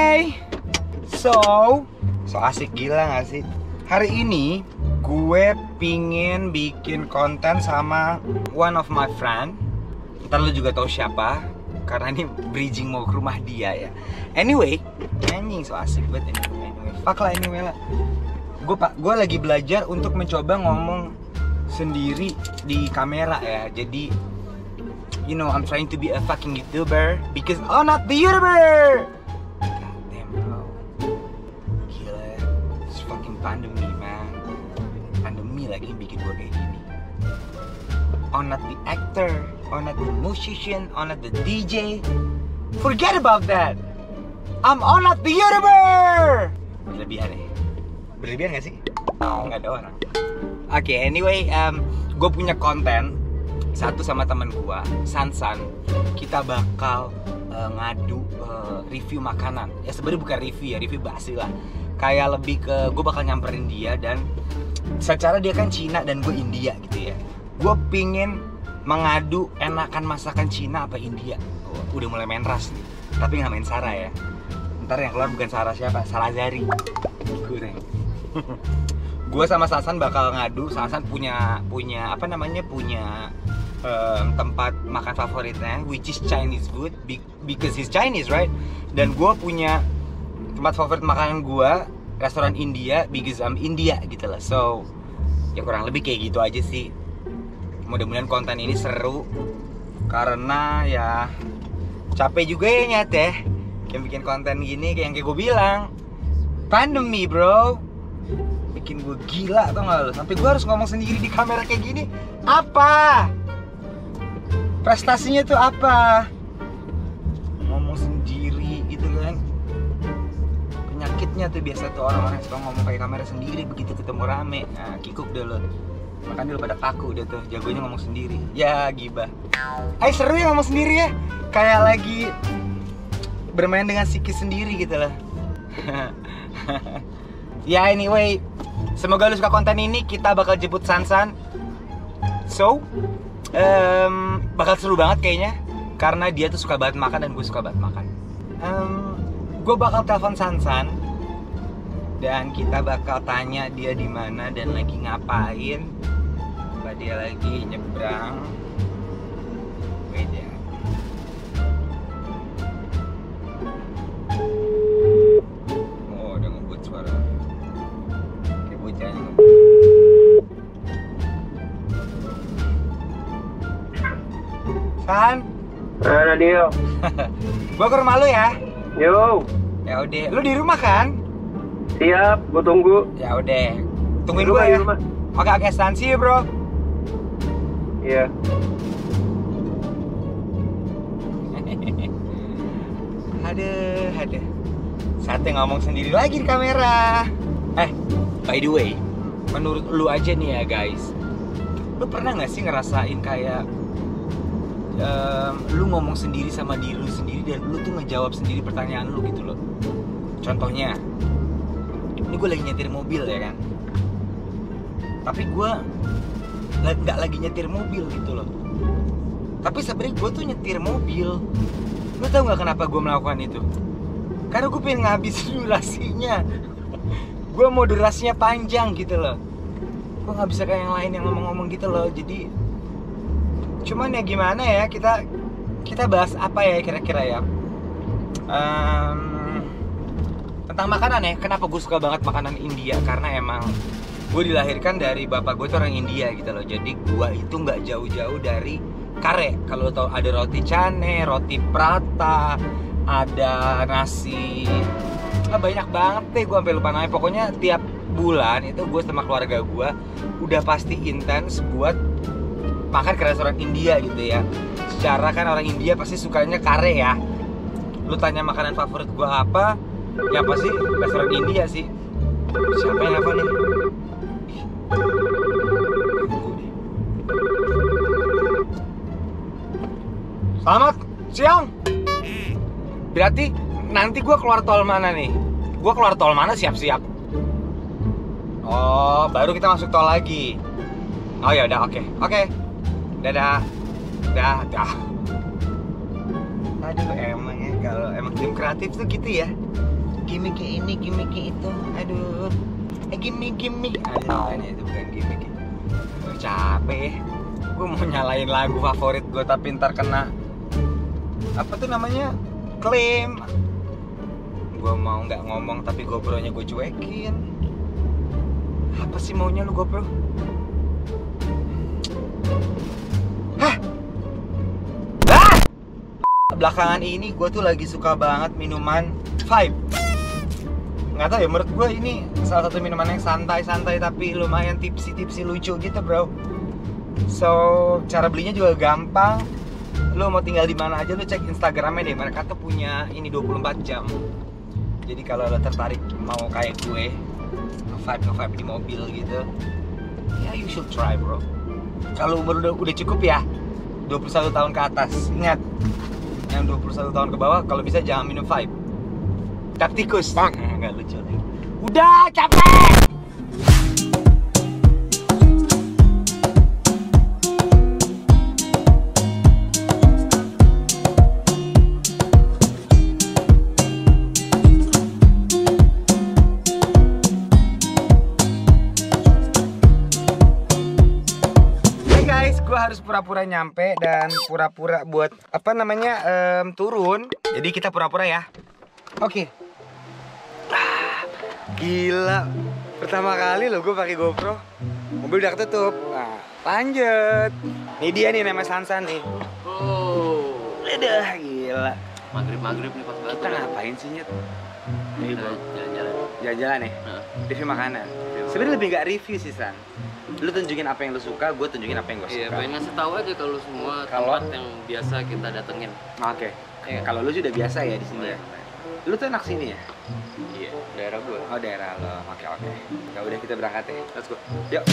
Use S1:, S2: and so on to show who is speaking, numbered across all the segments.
S1: Hai. So asik gila gak sih? Hari ini gue pingin bikin konten sama one of my friend. Ntar lu juga tahu siapa, karena ini bridging mau ke rumah dia ya. Anyway, anjing so asik banget ini. Anyway, fuck lah anyway lah. Gue lagi belajar untuk mencoba ngomong sendiri di kamera ya. Jadi you know, I'm trying to be a fucking YouTuber because I'm not the YouTuber. God damn bro, gila ya, it's fucking pandemi man. Pandemi lagi yang bikin gue kayak gini. I'm not the actor, I'm not the musician, I'm not the DJ. Forget about that. I'm not the YouTuber. Berlebihan gak sih? Nggak ada orang. Oke, anyway, gue punya konten satu sama teman gua, Sansan. Kita bakal ngadu review makanan. Ya sebenarnya bukan review ya, review basi lah. Kayak lebih ke gue bakal nyamperin dia, dan secara dia kan Cina dan gue India gitu ya. Gue pingin mengadu enakan masakan Cina apa India. Udah mulai main ras nih, tapi nggak main Sarah ya. Ntar yang keluar bukan Sarah siapa? Salazari. Kurang. Gue sama Sansan bakal ngadu. Sansan punya apa namanya, punya tempat makan favoritnya, which is Chinese food because he's Chinese, right? Dan gue punya tempat favorit makanan gue, restoran India because I'm India gitu lah. So ya kurang lebih kayak gitu aja sih. Mudah-mudahan konten ini seru, karena ya capek juga ya nyata yang bikin konten gini. Kayak yang gue bilang, pandemi bro bikin gue gila tau gak lo, sampai gue harus ngomong sendiri di kamera kayak gini. Apa prestasinya tuh apa? Ngomong sendiri gitu kan. Penyakitnya tuh biasa tuh orang-orang yang suka ngomong pakai kamera sendiri begitu ketemu rame. Nah, kikuk deh lo. Makanya lo pada kaku udah tuh, jagonya ngomong sendiri. Ya gibah. Seru ya ngomong sendiri ya. Kayak lagi bermain dengan psikis sendiri gitu lah. Ya anyway, semoga lo suka konten ini. Kita bakal jemput Sansan. So bakal seru banget kayaknya, karena dia tuh suka banget makan dan gue suka banget makan. Gue bakal telepon Sansan dan kita bakal tanya dia di mana dan lagi ngapain. Apa dia lagi nyebrang? Beda. Oh, udah ngebut suara. Kayak bocahnya ngebut. San?
S2: Radio.
S1: Gua ke rumah lu ya.
S2: Yo.
S1: Ya udah, lu di rumah kan?
S2: Siap, gua tunggu.
S1: Ya udah, tungguin gua ya. Oke, San, see you bro.
S2: Iya.
S1: Ada. Sate ngomong sendiri lagi di kamera. By the way, menurut lu aja nih ya guys, lu pernah nggak sih ngerasain kayak lu ngomong sendiri sama diri lu sendiri dan lu tuh ngejawab sendiri pertanyaan lu gitu loh. Contohnya, ini gue lagi nyetir mobil ya kan, tapi gue nggak lagi nyetir mobil gitu loh. Tapi sebenarnya gue tuh nyetir mobil. Lu tau nggak kenapa gue melakukan itu? Karena gue pengen ngabisin durasinya. Gue mau durasinya panjang gitu loh. Gue nggak bisa kayak yang lain yang ngomong-ngomong gitu loh. Jadi cuman ya gimana ya, kita bahas apa ya kira-kira ya, tentang makanan ya. Kenapa gue suka banget makanan India? Karena emang gue dilahirkan dari bapak gue tuh orang India gitu loh. Jadi gue itu nggak jauh-jauh dari kare. Kalau lo tau, ada roti cane, roti prata, ada nasi, banyak banget deh, gue sampai lupa namanya. Pokoknya tiap bulan itu gue sama keluarga gue udah pasti intens buat makan ke restoran India gitu ya. Secara kan orang India pasti sukanya kare ya. Lu tanya makanan favorit gua apa, ya pasti restoran India sih. Siapa yang apa nih? Selamat siang. Berarti nanti gua keluar tol mana nih? Gua keluar tol mana, siap-siap. Oh, baru kita masuk tol lagi. Oh ya udah, oke. Dadah. Aduh, emang ya, kalau emang tim kreatif tuh gitu ya. gimmick ini, gimmick itu. Aduh. Gimmick. Aduh, ini itu bukan gimmick. Gue capek. Gue mau nyalain lagu favorit gue tapi ntar kena apa tuh namanya? Klaim. Gue mau nggak ngomong tapi GoPro-nya gue cuekin. Apa sih maunya lu GoPro? Hah? Belakangan ini gue tuh lagi suka banget minuman Vibe. Nggak tahu ya, menurut gue ini salah satu minuman yang santai-santai tapi lumayan tipsi-tipsi lucu gitu bro. So cara belinya juga gampang. Lo mau tinggal di mana aja lo cek Instagramnya deh. Mereka tuh punya ini 24 jam. Jadi kalau lo tertarik mau kayak gue nge-vibe di mobil gitu, ya you should try bro. Kalau umur udah cukup ya 21 tahun ke atas. Ingat, yang 21 tahun ke bawah kalau bisa jangan minum Vibe. Tap tikus. Nggak lucu nih. Udah capek. Harus pura-pura nyampe dan pura-pura buat apa namanya turun. Jadi kita pura-pura ya. Oke. Gila. Pertama kali loh gue pakai GoPro. Mobil udah ketutup. Nah, lanjut. Ini dia nih nama Sansan nih.
S3: Oh.
S1: Udah gila.
S3: Maghrib nih pas banget.
S1: Kita ngapain sih Nyet?
S3: Ini jalan-jalan.
S1: Jalan-jalan ya? Review makanan. Sebenarnya lebih nggak review sih San. Lu tunjukin apa yang lu suka, gue tunjukin apa yang gue suka.
S3: Iya, pengen ngasih tahu aja kalau semua tempat yang biasa kita datengin.
S1: Oke. Kalau lu sudah biasa ya di sini ya. Lu tuh anak sini ya?
S3: Iya, daerah gue.
S1: Oh, daerah lo. Oke. Ya udah kita berangkat ya.
S3: Let's go.
S1: Yuk.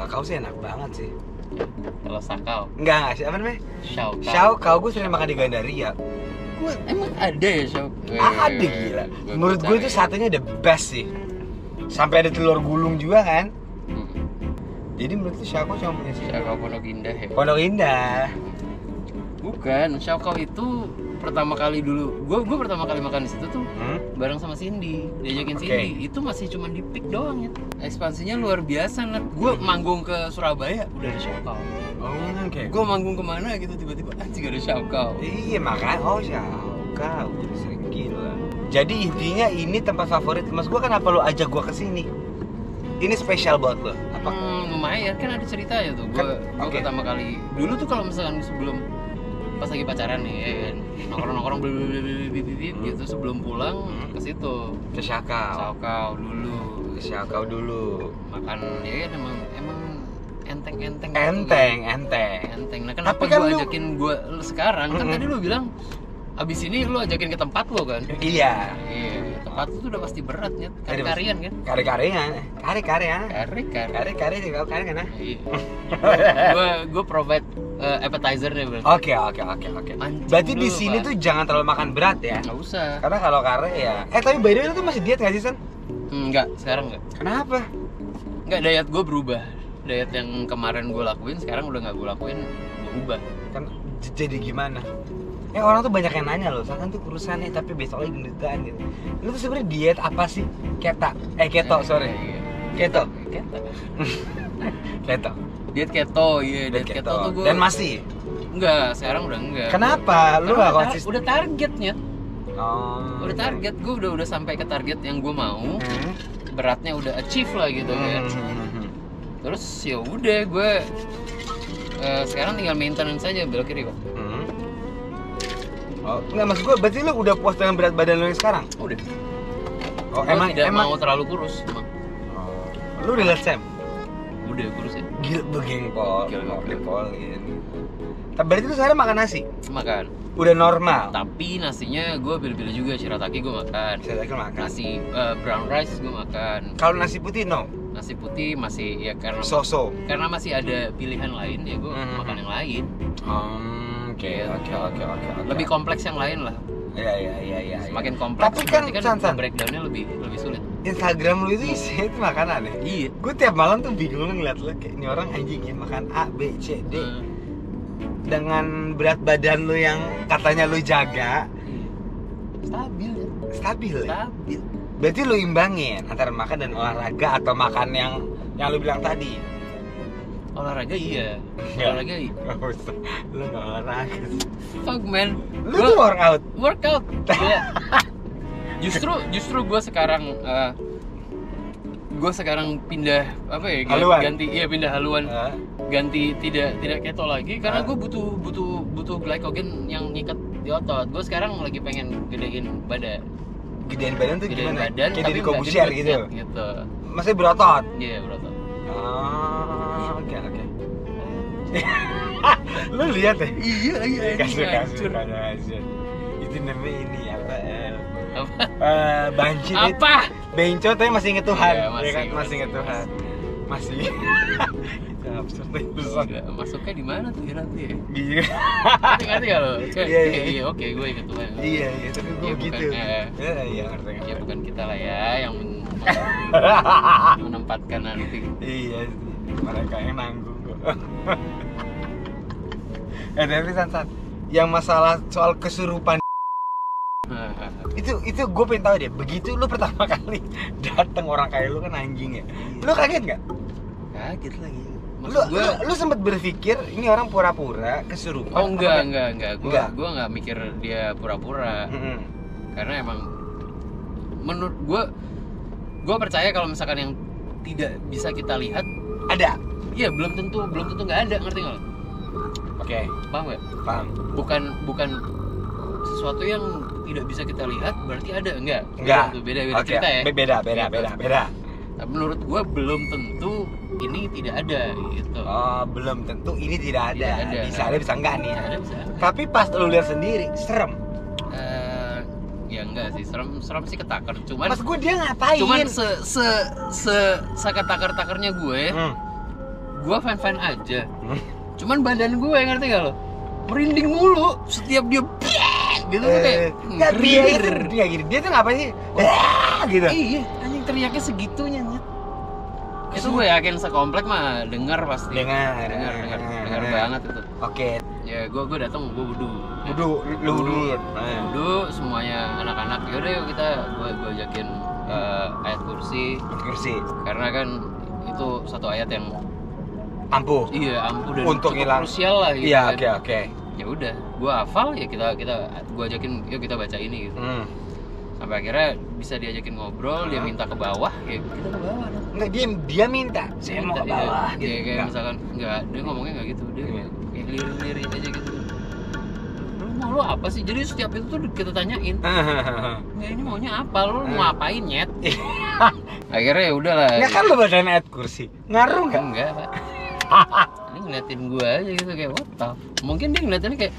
S1: Kau sih enak banget sih.
S3: Kalau sakau.
S1: Enggak, siapa namanya? Kau gue sering makan di Gandaria.
S3: Gue emang ada ya Syau?
S1: Ada gila. Menurut gue itu satenya the best sih. Sampai ada telur gulung juga kan. Jadi menurut itu Syau cuma punya sih.
S3: Syau Pondok Indah ya.
S1: Pondok Indah.
S3: Bukan, Syau itu pertama kali dulu. Gue pertama kali makan di situ tuh bareng sama Cindy, diajakin Cindy. Itu masih cuma di Pik doang ya. Ekspansinya luar biasa, Nat. Gue manggung ke Surabaya udah ada Syau.
S1: Oh, oke.
S3: Gue manggung kemana gitu tiba-tiba anjing ada Syau.
S1: Iya makanya, Syau udah sering gila. Jadi intinya ini tempat favorit mas gue. Kenapa lo ajak gue kesini? Ini spesial buat lo? Apa?
S3: Lumayan kan ada ceritanya tuh. Gue pertama kali dulu tuh kalau misalkan sebelum pas lagi pacaran nih ya kan, nongkrong gitu sebelum pulang ke situ
S1: ke Syakau dulu
S3: makan ya kan emang enteng. Nah kenapa gue ajakin gue sekarang kan tadi lu bilang abis ini lu ajakin ke tempat lo kan?
S1: Iya.
S3: Tempat itu udah pasti berat ya, kari-karian kan?
S1: Kari-kari juga kari kan?
S3: Iya. Gue provide appetizer deh berarti.
S1: Oke. Berarti di sini tuh jangan terlalu makan berat ya?
S3: Nggak usah.
S1: Karena kalau kare ya. Tapi by the way lu tuh masih diet nggak sih San?
S3: Enggak, sekarang enggak.
S1: Kenapa?
S3: Enggak, diet gue berubah. Diet yang kemarin gue lakuin sekarang udah nggak gue lakuin, gue ubah.
S1: Kan jadi gimana? Orang tuh banyak yang nanya loh, San tuh kurusan nih tapi besok lagi gendutan gitu. Lu tuh sebenarnya diet apa sih? Keto.
S3: Diet keto, iya. Diet keto tuh gue.
S1: Dan masih?
S3: Enggak, sekarang udah enggak.
S1: Kenapa? Lu nggak konsisten?
S3: Udah targetnya.
S1: Oh.
S3: Udah target, gue udah sampai ke target yang gue mau. Beratnya udah achieve lah gitu kan. Terus ya udah gue sekarang tinggal maintenance saja belok kiri Pak.
S1: Oh, enggak maksud gue berarti lu udah puas dengan berat badan lu yang sekarang?
S3: Udah.
S1: Oh,
S3: emang tidak mau terlalu kurus emang.
S1: Lu udah lihat Sam?
S3: udah kurus ya.
S1: Gila begengpol.
S3: Gokil.
S1: Polin. Tapi berarti lu sehari makan nasi?
S3: Makan.
S1: Udah normal.
S3: Tapi nasinya gue pilih-pilih juga, shirataki gue makan.
S1: Shirataki makan.
S3: Nasi brown rice gue makan.
S1: Kalau nasi putih no?
S3: Nasi putih masih ya karena karena masih ada pilihan lain ya gue makan yang lain.
S1: Oke.
S3: Lebih kompleks yang lain lah.
S1: Iya.
S3: Semakin kompleks
S1: tapi kan,
S3: breakdownnya lebih sulit.
S1: Instagram lu itu isinya itu makanan ya?
S3: Iya.
S1: Gue tiap malam tuh bingung ngeliat lu kayak ini orang anjing ya makan A, B, C, D. Dengan berat badan lu yang katanya lu jaga.
S3: Stabil ya.
S1: Stabil.
S3: Berarti
S1: lu imbangin antara makan dan olahraga atau makan yang lu bilang tadi?
S3: Olahraga iya. Olahraga iya.
S1: Lu nggak olahraga.
S3: Fuck man.
S1: Lu tuh workout.
S3: Iya. Justru gue sekarang pindah apa ya? Ganti pindah haluan. Ganti tidak keto lagi karena gue butuh glycogen yang ngikat di otot. Gue sekarang lagi pengen gedein badan.
S1: Gedein badan tuh gimana?
S3: Badan,
S1: kayak dari Kobusier gitu. Maksudnya berotot.
S3: Iya, berotot.
S1: Oke. Lu lihat ya?
S3: Iya.
S1: Kasih aja. Itu namanya ini apa? Banci.
S3: Apa?
S1: Benco tapi masih inget Tuhan.
S3: Iya,
S1: masih inget Tuhan. Masih. Itu absurd banget.
S3: Masuknya di mana tuh nanti ya?
S1: Iya.
S3: Ngerti gak lo? Iya, oke, gue inget Tuhan.
S1: Iya, tapi gue gitu. Iya, ngerti.
S3: Ya bukan kita lah ya yang menempatkan nanti.
S1: Iya, mereka yang nanggung kok. Tapi San, yang masalah soal kesurupan itu gue pengen tahu deh. Begitu lu pertama kali dateng orang kayak lu kan anjing ya, lu kaget nggak?
S3: Kaget lagi.
S1: Lu sempat berpikir ini orang pura-pura kesurupan?
S3: Oh enggak. Gue nggak mikir dia pura-pura. Karena emang menurut gue percaya kalau misalkan yang tidak bisa kita lihat
S1: ada.
S3: Iya, belum tentu nggak ada, ngerti nggak lo?
S1: Oke.
S3: Paham nggak?
S1: Paham.
S3: Bukan sesuatu yang tidak bisa kita lihat berarti ada, enggak. Beda cerita ya. Beda. Tapi menurut gua belum tentu ini tidak ada gitu.
S1: Oh, belum tentu ini tidak ada. Bisa ada, bisa enggak nih.
S3: Bisa.
S1: Tapi pas lu lihat sendiri, serem.
S3: Ya enggak sih, serem sih ketakar. Cuman
S1: mas gue dia ngapain?
S3: Cuman seketakar-takarnya gue fan aja. Cuman badan gue, ngerti gak lo? Merinding mulu setiap dia gitu kayak
S1: dia gitu. Dia tuh ngapain sih? Gitu.
S3: Iya, anjing teriaknya segitunya nyet. Itu gue yakin sekomplek mah denger pasti. Dengar banget itu.
S1: Oke.
S3: Ya gue datang, gue wudu, semuanya anak-anak. Yaudah yuk gue ajakin ayat kursi. Karena kan itu satu ayat yang
S1: ampuh.
S3: Iya, ampuh dan
S1: untuk
S3: cukup krusial lah gitu.
S1: Iya,
S3: kan.
S1: oke.
S3: Ya udah, gue hafal ya gue ajakin yuk kita baca ini gitu. Sampai akhirnya bisa diajakin ngobrol, dia minta ke bawah, ya kita ke bawah.
S1: Enggak, dia minta. Saya mau ke bawah.
S3: Dia kayak misalkan dia ngomongnya enggak gitu, dia kayak lirik aja gitu. Lu apa sih? Jadi setiap itu tuh kita tanyain. Nggak, ini maunya apa? Lu mau ngapain, nyet? Akhirnya ya udahlah.
S1: Nggak kan lu bacain ayat kursi. Ngaruh nggak?
S3: Enggak, Pak. Ini ngeliatin gua aja gitu kayak what the. Mungkin dia ngeliatinnya kayak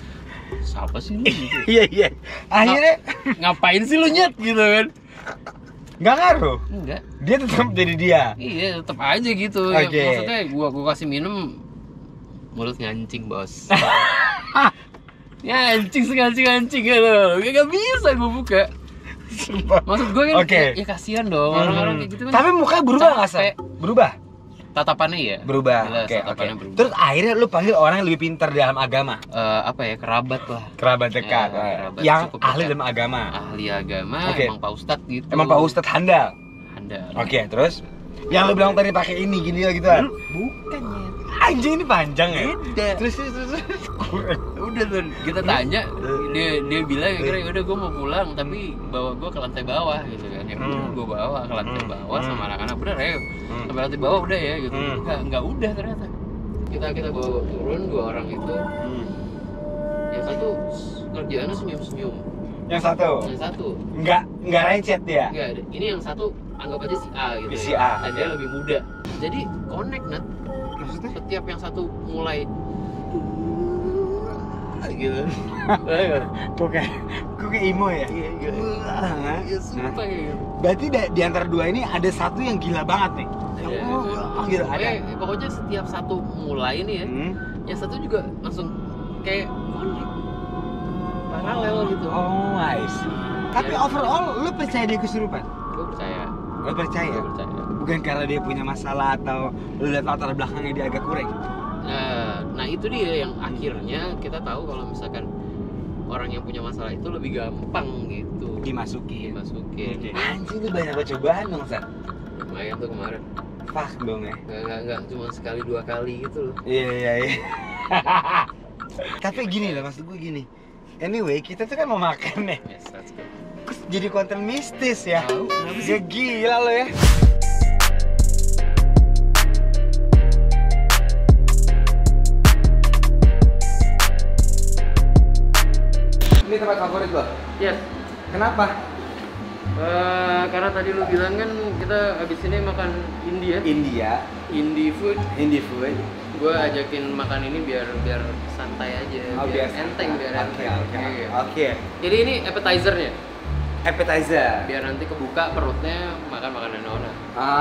S3: siapa sih lu gitu.
S1: Iya. Akhirnya
S3: ngapain sih lu, nyet gitu kan?
S1: Nggak ngaruh.
S3: Enggak.
S1: Dia tetap jadi dia.
S3: Iya, tetap aja gitu.
S1: Okay.
S3: Ya, maksudnya gua kasih minum mulut ngancing, Bos. Ya anjing gitu. Gak bisa gue buka. Maksud gue kan ya kasihan dong orang-orang kayak gitu kan.
S1: Tapi mukanya berubah nggak sih? Berubah.
S3: Tatapannya ya.
S1: Berubah. Oke. Terus akhirnya lu panggil orang yang lebih pintar dalam agama.
S3: Apa ya, kerabat lah.
S1: Kerabat dekat.
S3: Kerabat
S1: yang ahli
S3: dekat.
S1: dalam agama.
S3: Ahli agama. Emang Pak Ustadz gitu.
S1: Emang Pak Ustadz handal. Oke, terus yang lu bilang tadi pakai ini gini lah gitu kan?
S3: Bukan ya.
S1: Anjing ini panjang ya?
S3: Beda.
S1: Terus
S3: udah tuh kita tanya, dia bilang kira udah gue mau pulang tapi bawa gue ke lantai bawah gitu kan. Ya gue bawa ke lantai bawah sama anak-anak, bener ya sampai lantai bawah udah ya gitu. Nggak udah ternyata. Kita bawa turun 2 orang itu. Yang satu kerjaannya senyum-senyum.
S1: Yang satu nggak recet dia.
S3: Nggak, ini yang satu anggap aja si A gitu.
S1: Si
S3: ya.
S1: A.
S3: Dan dia lebih muda. Jadi connect net.
S1: Maksudnya?
S3: Setiap yang satu mulai gitu.
S1: Kok kayak emo ya?
S3: Iya, iya, sumpah gitu.
S1: Berarti di antara dua ini ada satu yang gila banget nih. Gitu ada.
S3: Pokoknya setiap satu mulai nih ya, yang satu juga langsung kayak connect, paralel gitu.
S1: Oh, I see. Tapi overall, lu percaya dia kesurupan?
S3: Gue percaya.
S1: Lu percaya?
S3: Gue percaya.
S1: Bukan karena dia punya masalah atau lu lihat latar belakangnya dia agak kurang?
S3: Nah itu dia yang akhirnya kita tahu kalau misalkan orang yang punya masalah itu lebih gampang gitu
S1: Dimasukin. Anjing, lu banyak cobaan dong, Sat.
S3: lumayan tuh kemarin.
S1: Fuck dong ya.
S3: Nggak cuma sekali dua kali gitu loh.
S1: Iya. Tapi gini lah, maksud gue gini. Anyway, kita tuh kan mau makan nih.
S3: Yes, let's go.
S1: Terus jadi konten mistis ya.
S3: Tahu, kenapa sih?
S1: Gila lo ya. Ini tempat favorit lo?
S3: Yes.
S1: Kenapa?
S3: Karena tadi lu bilang kan kita abis ini makan India. Indie food. Gue ajakin makan ini biar santai aja, biar enteng,
S1: Oke.
S3: Jadi ini appetizernya,
S1: Appetizer.
S3: biar nanti kebuka perutnya makan makanan Nona.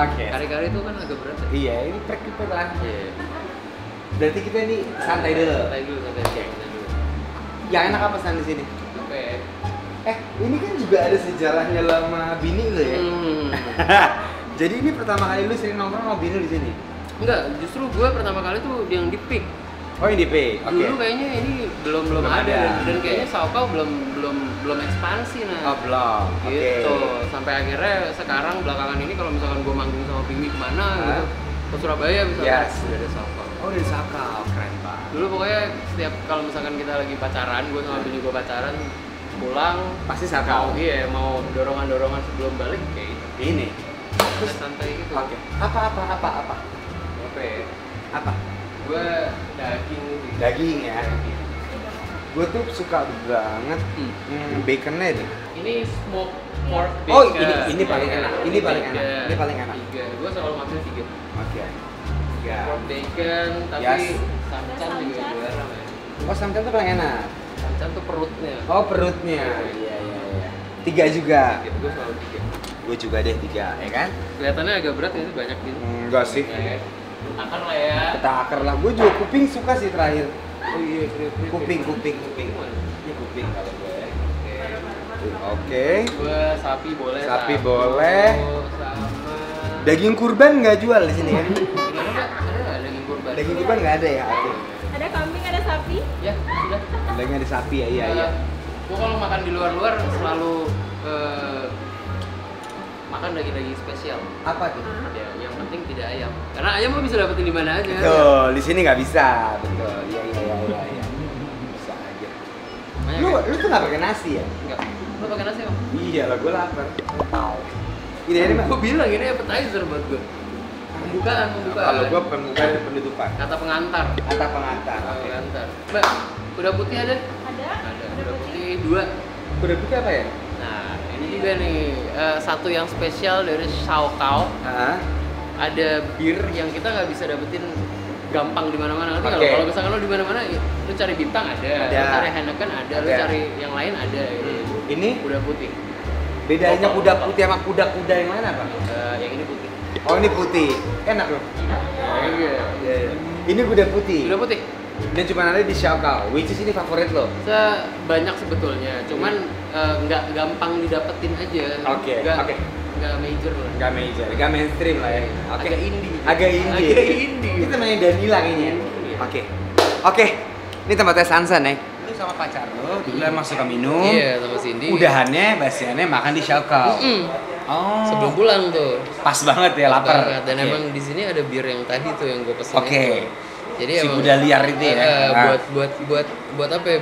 S1: Oke.
S3: Kari-kari itu kan agak berat ya?
S1: Iya, ini prek lah.
S3: Iya.
S1: Berarti kita ini santai dulu.
S3: Santai dulu.
S1: Yang enak apa di sini?
S3: Oke.
S1: Ini kan juga ada sejarahnya lama bini lo ya. Jadi ini pertama kali lu sering nongkrong sama bini di sini?
S3: Enggak, justru gue pertama kali tuh yang di pick.
S1: Oh, ini di P. Oke.
S3: Dulu kayaknya ini belum ada. Dan kayaknya Saokau belum ekspansi nah.
S1: Oh, belum.
S3: Gitu. Sampai akhirnya sekarang belakangan ini kalau misalkan gue manggung sama Bimi kemana gitu, ke Surabaya misalnya, udah ada Saokau.
S1: Oh, dari Saokau, keren banget.
S3: Dulu pokoknya setiap kalau misalkan kita lagi pacaran, gue sama Bini gue pacaran, pulang
S1: Pasti Saokau.
S3: Iya, mau dorongan sebelum balik kayak gitu.
S1: Ini.
S3: Terus santai gitu.
S1: Oke. Apa? Apa?
S3: Gue daging sih.
S1: Daging ya. Gue tuh suka banget baconnya deh.
S3: Ini smoked pork bacon.
S1: Oh, ini paling enak. Ini paling enak.
S3: 3. Gue selalu ngambil 3.
S1: Oke. 3.
S3: Pork bacon, tapi
S1: Yes.
S3: samcan juga juara men.
S1: Oh, samcan tuh paling enak.
S3: Samcan tuh perutnya.
S1: Oh, perutnya. Iya. 3 juga.
S3: Gitu, gue selalu 3.
S1: Gue juga deh 3, ya kan?
S3: Kelihatannya agak berat ya, banyak gitu.
S1: Enggak sih.
S3: Akar lah ya.
S1: Kita akar lah. Gue juga kuping suka sih terakhir.
S3: Oh iya,
S1: Kuping. Ini kuping kalau gue. Oke.
S3: Gue sapi boleh.
S1: Sapi
S3: satu,
S1: boleh.
S3: Sama.
S1: Daging kurban nggak jual di sini ya?
S3: Ada daging kurban.
S1: Daging kurban nggak ada ya? Oke.
S4: Ada kambing, ada sapi.
S3: Ya, sudah.
S1: Daging ada sapi ya, iya.
S3: Gue kalau makan di luar selalu makan daging spesial.
S1: Apa tuh?
S3: Ya, yang penting tidak ayam. Karena ayam lo bisa dapetin di mana aja.
S1: Betul, di sini nggak bisa. Betul, iya. Bisa aja.
S3: Banyak,
S1: Lu tuh nggak pakai nasi ya?
S3: Enggak. Lo pakai nasi Bang?
S1: Iya lah, gue lapar. Ini mah.
S3: Gue bilang ini appetizer buat gue. Pembukaan.
S1: Kalau gue pembukaan dan penutupan.
S3: Kata pengantar.
S1: Kata pengantar.
S3: Kata
S1: Oke.
S3: pengantar. Mbak, kuda putih ada?
S4: Ada.
S3: Kuda putih 2.
S1: Kuda putih apa ya?
S3: Nah, ini juga nih satu yang spesial dari Saokau.
S1: Hah?
S3: Ada bir yang kita nggak bisa dapetin gampang di mana-mana. Nanti
S1: Oke.
S3: kalau misalkan lo di mana-mana, lu cari bintang ada, lu cari Heineken ada, lu
S1: Ada.
S3: cari yang lain ada.
S1: Ini
S3: Kuda putih.
S1: bedanya kuda putih sama kuda-kuda yang lain apa?
S3: Yang ini putih.
S1: Oh, ini putih. Enak loh.
S3: Iya.
S1: Ini kuda putih.
S3: Kuda putih.
S1: Dan cuma ada di Saokau, which is ini favorit lo.
S3: Banyak sebetulnya, cuman nggak gampang didapetin aja.
S1: Oke.
S3: Nggak major lah.
S1: Gak major, gak mainstream lah ya. Oke.
S3: Agak indie.
S1: Agak indie. Ini temannya Danila kayaknya.
S3: Iya.
S1: Oke. Ini tempatnya Sansan ya. Lu sama pacar lo duluan masuk ke minum.
S3: Iya, sama Cindy.
S1: Udahannya, basiannya makan di Saokau. Oh.
S3: Sebelum pulang tuh.
S1: Pas banget ya, lapar.
S3: Banget. Dan
S1: Oke.
S3: emang di sini ada bir yang tadi tuh yang gue pesen.
S1: Oke.
S3: Jadi
S1: Si
S3: emang
S1: kuda liar itu ya.
S3: buat apa ya?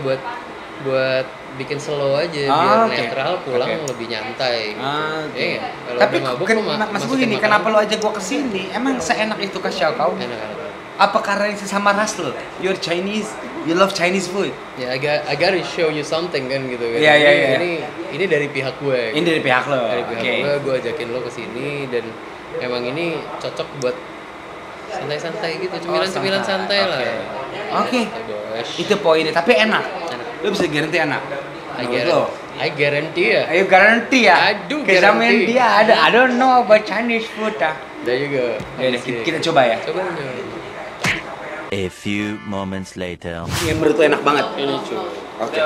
S3: Buat bikin slow aja
S1: Oh,
S3: biar
S1: oke.
S3: netral, pulang
S1: Oke.
S3: lebih nyantai.
S1: Oke.
S3: Iya, kalau
S1: Tapi
S3: udah mabuk,
S1: kan,
S3: lu
S1: maksud gue
S3: masukin
S1: gini,
S3: makanan.
S1: kenapa lo ajak gua kesini? Emang seenak itu ke Saokau?
S3: Enak-enak.
S1: Apa karena ini sesama ras lo? You're Chinese, you love Chinese food.
S3: Ya I gotta show you something kan gitu kan.
S1: Iya, iya.
S3: Ini dari pihak gue.
S1: Ini dari pihak lo.
S3: Dari pihak
S1: Oke.
S3: gue ajakin lo kesini dan emang ini cocok buat Santai-santai gitu, cemilan-cemilan santai lah.
S1: Oke.
S3: Bos.
S1: Itu poinnya, tapi enak.
S3: Enak.
S1: Lu bisa garanti enak.
S3: I guarantee ya.
S1: Ayo garanti ya.
S3: Aduh,
S1: Kesamaan
S3: guarantee.
S1: dia ada. I don't know about Chinese food ah.
S3: Udah juga.
S1: Ya udah, kita coba ya.
S3: Coba aja.
S5: A few moments later.
S1: Yang menurut lu enak banget.
S3: Ini cuy.
S1: Oke.